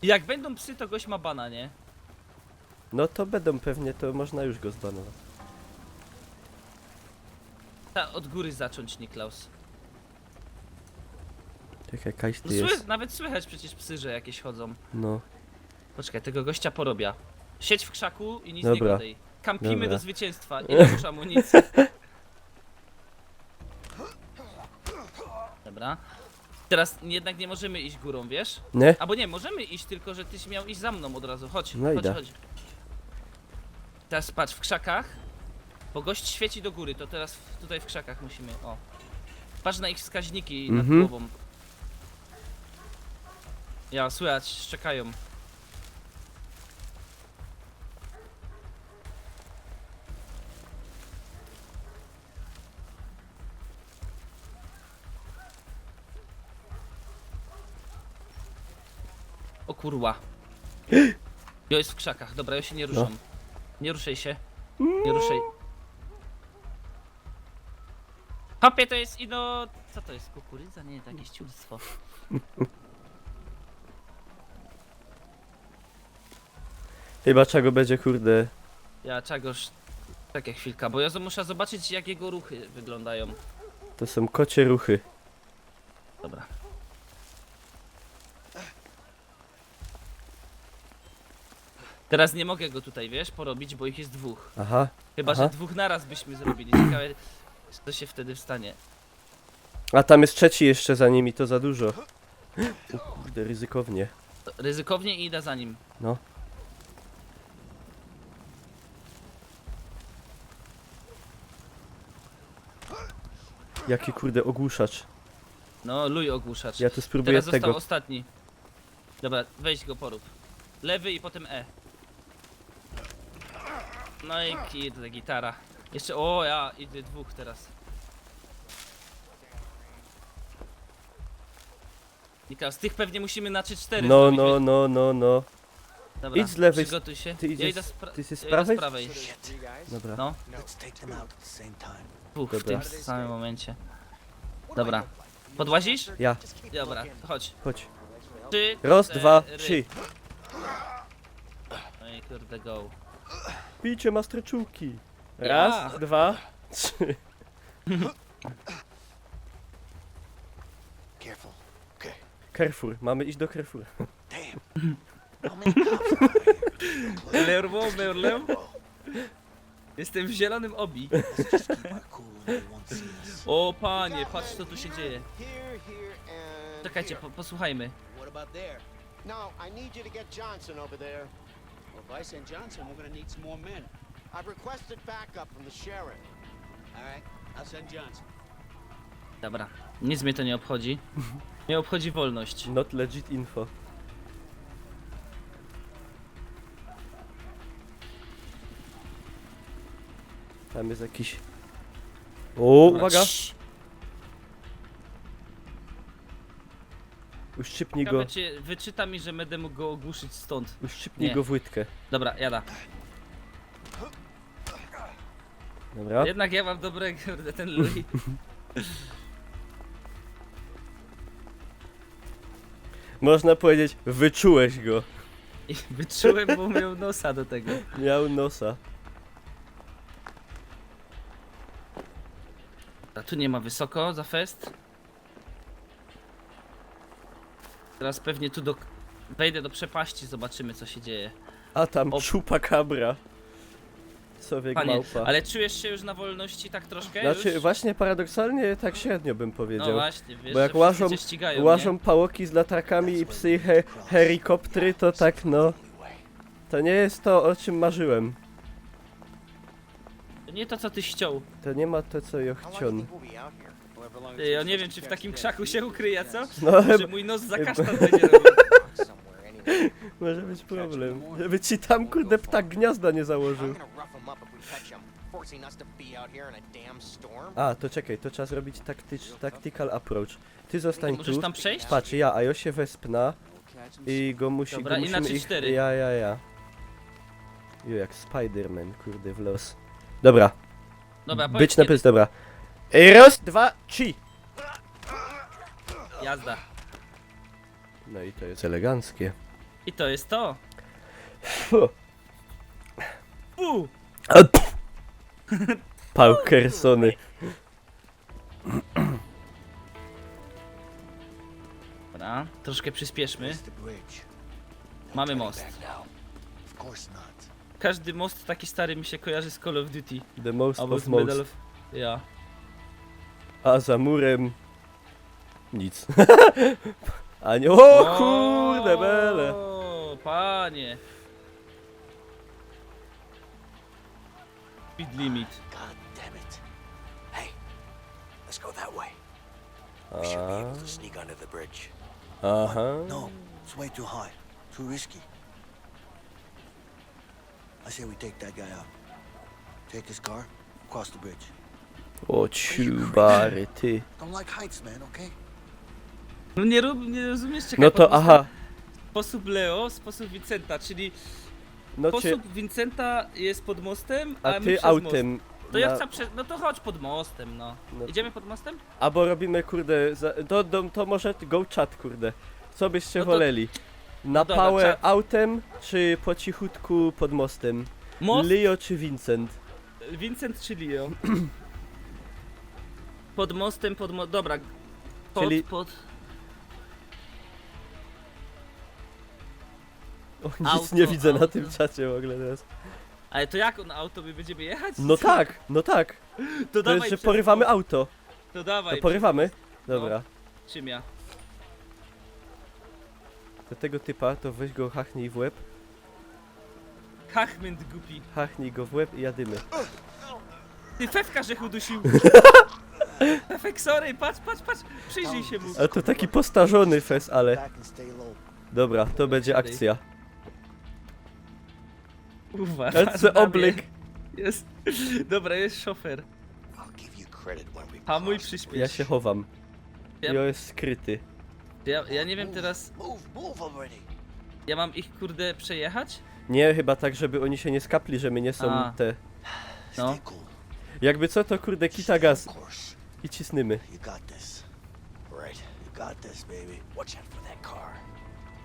Jak będą psy, to gość ma bana, nie? No to będą pewnie, to można już go zbanować. Ta od góry zacząć, Niklaus. Czekaj, Kajś No ty jest. nawet słychać przecież psy, że jakieś chodzą. No. Poczekaj, tego gościa porobia. Siedź w krzaku i nic Dobra. nie gadaj. Kampimy Dobra. do zwycięstwa. Ile już amunicji? Dobra. Teraz jednak nie możemy iść górą, wiesz? Nie? Albo nie, możemy iść, tylko że tyś miał iść za mną od razu. Chodź, No chodź, idę. chodź. Teraz patrz, w krzakach. Bo gość świeci do góry, to teraz tutaj w krzakach musimy, o. Patrz na ich wskaźniki nad Mhm. głową. Ja, słychać, szczekają. O kurwa. Jo jest w krzakach, dobra, ja się nie ruszam. Nie ruszaj się. Nie ruszaj. Hopie, to jest ino... Co to jest? Kukurydza? Nie, to jakieś ciulstwo. Chyba czego będzie kurde... Ja czegoś... Czekaj chwilka, bo ja muszę zobaczyć jak jego ruchy wyglądają. To są kocie ruchy. Dobra. Teraz nie mogę go tutaj, wiesz, porobić, bo ich jest dwóch. Aha. Chyba, Aha. że dwóch naraz byśmy zrobili. Ciekawe, co się wtedy stanie. A tam jest trzeci jeszcze za nimi, to za dużo. O kurde, ryzykownie. Ryzykownie i idę za nim. No. Jaki kurde ogłuszacz. No, luj ogłuszacz. Ja tu spróbuję Teraz został tego. ostatni. Dobra, weź go porób. Lewy i potem E. No i kurde, gitara. Jeszcze, o ja, idę dwóch teraz. Niklas, z tych pewnie musimy na 3-4 No, zrobić, no, wiesz? no, no, no. Dobra, idź z lewej przygotuj się. ty Ja idziesz idę z- z, ty jesteś z ja idę prawej? z prawej. Dobra. No, Let's take them out at the same time. dwóch w Dobra. tym samym momencie. Dobra. Podłazisz? Ja, Dobra, chodź. chodź. 3, Raz, dwa, trzy. No i kurde, go. Pijcie mastroczułki. Ja. Raz, dwa, trzy. Careful. Okay. Carrefour, mamy iść do Carrefour. Damn. How many cops are here? Lerwo, merlem. Jestem w zielonym obi. Let's just keep our cool and they won't see us. O panie, patrz co tu się dzieje. Here, here, and Czekajcie, here. posłuchajmy. What about there? No, I need you to get Johnson over there. Well, if I send Johnson, we're gonna need some more men. I've requested backup from the sheriff. All right, I'll send Johnson. Dobra, nic mnie to nie obchodzi. Mnie obchodzi wolność. Not legit info. Tam jest jakiś... O, Dobra, uwaga! cii. Uszczypnij go, Ciekawe, czy wyczyta mi, że będę mógł go ogłuszyć stąd. uszczypnij Nie. go w łydkę. Dobra, jada. Dobra. Jednak ja mam dobre, kurde, ten Louis. Można powiedzieć, wyczułeś go. I wyczułem, bo miał nosa do tego. Miał nosa. A tu nie ma wysoko za fest. Teraz pewnie tu wejdę do przepaści, zobaczymy co się dzieje. A tam O. chupacabra. Człowiek Panie, małpa. ale czujesz się już na wolności tak troszkę Znaczy, już? właśnie paradoksalnie tak średnio bym powiedział. No właśnie, wiesz, Bo jak że łażą, wszyscy cię ścigają, łażą pałoki z latarkami i psy i helikoptery, to tak no... To nie jest to, o czym marzyłem. nie? Nie to, co ty ściął. To nie ma to, co ja How long do you chciał. think we'll be out here? However long it Ty, ja takes nie us wiem, to czy w catch takim the krzaku się ukryje, co? No Że mój nos za kasztan będzie robił. Somewhere anyway. może być problem. Żeby ci tam, kurde, ptak gniazda nie I'm założył. gonna rough them up if we catch them, forcing us to be out here in a damn storm. A, to czekaj, to trzeba zrobić tactical approach. Ty zostań Możesz tu. tam przejść? Patrz, a ja się wespna i go musi... Dobra, go i na musimy 3-4. Ja. Jo, jak Spider-Man, kurde, w los. Dobra, Dobra, powiedz być na kiedy. pysk, dobra. Raz, dwa, trzy. Jazda. No i to jest eleganckie. I to jest to. Fu. Fu! A, pff. Paukersony. Dobra, troszkę przyspieszmy. Where's the bridge? Mamy most. Back now. Of course not. Każdy most taki stary mi się kojarzy z Call of Duty. The most Albo of z Medal most. of... Ja. A za murem... Nic. A nie... O kurde bele. O, panie. Speed limit. God damn it. Hey, let's go that way. We should be able to sneak under the bridge. Aha. No, it's way too high. Too risky. I say we take that guy out. Take his car, cross the bridge. O ciubary, ty. Don't like heights, man, okay? No nie rozumiesz, czekaj, No to pod mostem aha. Sposób Leo, sposób Vincenta, czyli No cię... sposób Vincenta jest pod mostem, a, A my ty przez autem. most. To ja na- chcę no to chodź pod mostem, no. No. Idziemy pod mostem? Albo robimy, kurde, to może go chat, kurde. Co byście No to- woleli? Na dobra, pałę czat. autem, czy po cichutku pod mostem? Most, Leo czy Vincent? Vincent czy Leo? Pod mostem, dobra. Czyli- Pod... O, nic Auto, nie widzę na auto. tym czacie w ogóle teraz. Ale to jak on auto, my będziemy jechać? No tak, no tak. To To dawaj jest, że przez porywamy most. auto. To dawaj. To porywamy? Dobra. Czym ja? Do tego typa to weź go, hachnij w łeb. Hachmęt głupi. Hachnij go w łeb i jadymy. Ty Fefka żech udusił. Fefek, sorry, patrz. Przyjrzyj się mu. Ale to taki postarzony fes, ale... Back and stay low. Dobra, to będzie akcja. Uważ. Lecę oblyk. Jest. Dobra, jest szofer. I'll give you credit when we Hamuj, cross the przyspiesz. Ja się chowam. Ja- Jo jest skryty. Ja nie wiem teraz, Move already. ja mam ich kurde przejechać? Nie, chyba tak, żeby oni się nie skapli, że my nie są A. te... No. Stay cool. Jakby co, to kurde kita gaz Of course. i cisnymy. You got this. Right. You got this, baby. Watch out for that car.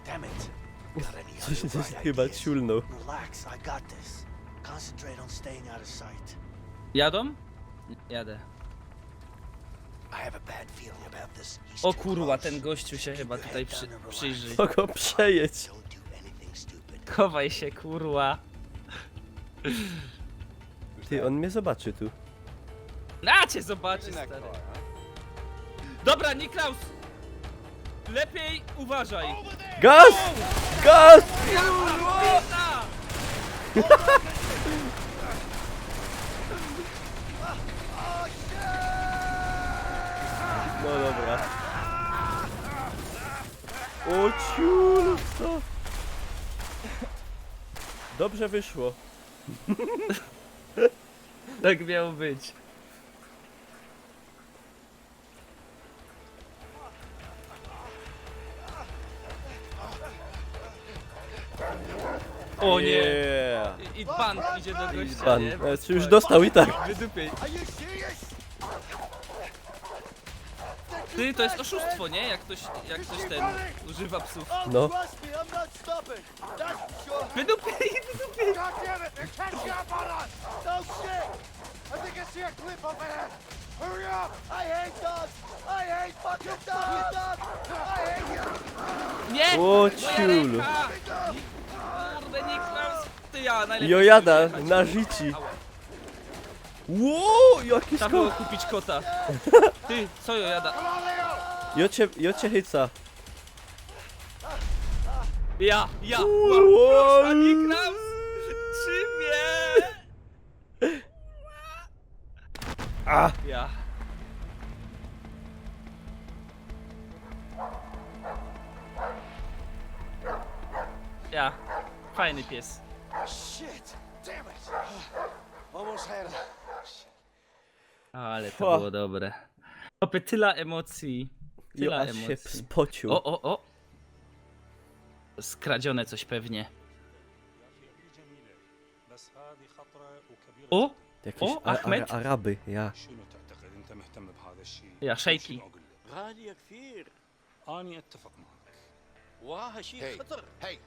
Damn it. Got any Coś other coś bright chyba ideas? ciulnął. Relax, I got this. Concentrate on staying out of sight. Jadą? Jadę. I have a bad feeling about this. He's O too kurwa, close. ten gościu się Keep chyba your tutaj head down and relax. przyjrzy. To go przejedź. Don't do anything stupid. Chowaj się, kurwa. Ty, on mnie zobaczy tu. Na cię zobaczy, stary. Dobra, Niklaus! Lepiej uważaj. Gaz! Gaz! Kurwa! No dobra. O ciul, co? Dobrze wyszło. Tak miało być. O nie! Yeah. I pan idzie do gościa, Pan, nie? czy już dostał i tak. Wydupiej. Ty, to jest oszustwo, nie? Jak ktoś ten używa psów. No. Trust me, I'm not stopping. That's for sure. Wydupiej! God damn it, they're catching up on us! No shit! I think I see a clip over there! Hurry up! I hate dogs! I hate fucking dogs! I hate you! Nie! O Moja ciulu. ręka! Kurde, Niklaus! Ty ja, najlepiej Jojada, sobie na jechać. życi. Ała. Ło, jaki Trzeba było skok! kupić kota. Ty, co jo jada? Jocie hyca. Ja! Ło, Ani Kraus! Szybie! A! Ja. Ja. Fajny pies. Shit! Damn it! Almost had it. Ale to było dobre. Opie, tyle emocji. Jo, Tyle aż się emocji. spocił. O! Skradzione coś pewnie. O! Jakieś O, Ahmed? Araby, ja. Ja, szejki. غالية كثير. أني أتفق معك. وها شيء Hey, خطر. hey,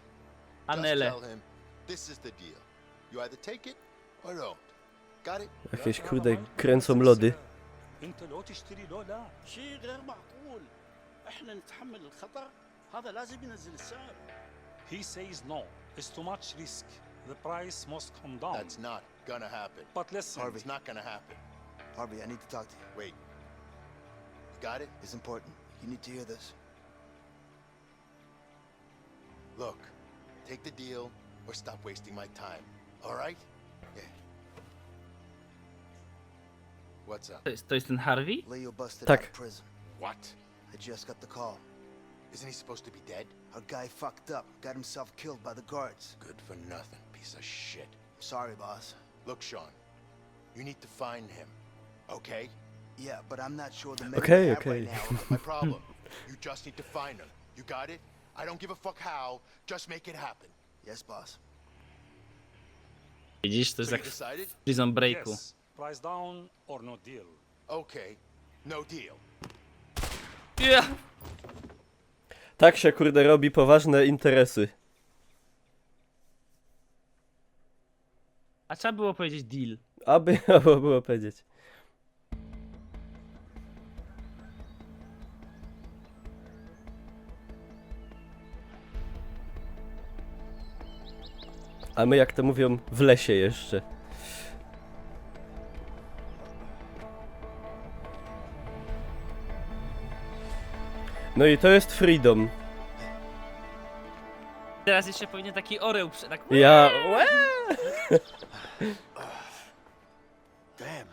Anele. just tell him this is the deal. You either take it or don't. Got it? Jakieś kurde kręcą lody. أنت لو تشتري لو لا. شيء غير معقول. احنا نتحمل الخطر. هذا لازم ينزل السعر. He says no. It's too much risk. The price must come down. That's not gonna happen. But listen. It's not gonna happen. Harvey, I need to talk to you. Wait. You got it? It's important. You need to hear this. Look, take the deal or stop wasting my time. All right? Yeah. What's up? To jest ten Harvey? Leo busted Tak. out of prison. What? I just got the call. Isn't he supposed to be dead? Our guy fucked up, got himself killed by the guards. Good for nothing, piece of shit. Sorry, boss. Look, Sean, you need to find him, okay? Yeah, but I'm not sure the men Okay, we have okay. right now. My problem. You just need to find him. You got it? I don't give a fuck how. Just make it happen. Yes, boss. Widzisz, to jest So jak you w decided? Prison Breaku. Yes. Price down or no deal. Okay. No deal. Ja! Tak się kurde robi poważne interesy. A trzeba było powiedzieć deal. Aby było powiedzieć. A my, jak to mówią, w lesie jeszcze. No i to jest Freedom. Teraz jeszcze powinien taki oreł tak... Ja... Damn.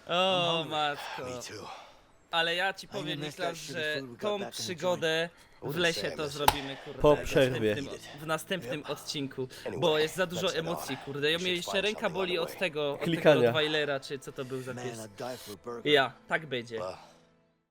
O matko. Me too. Ale ja ci powiem, miss Niklas, that shitty że food we got tą back in the przygodę w lesie to zrobimy, kurde, Po w przerwie. w następnym odcinku, bo jest za dużo emocji, kurde. Ja mnie jeszcze ręka boli od tego Klikania. Rottweilera, czy co to był za Man, pies. I'd die for a burger. Ja, tak będzie. Well,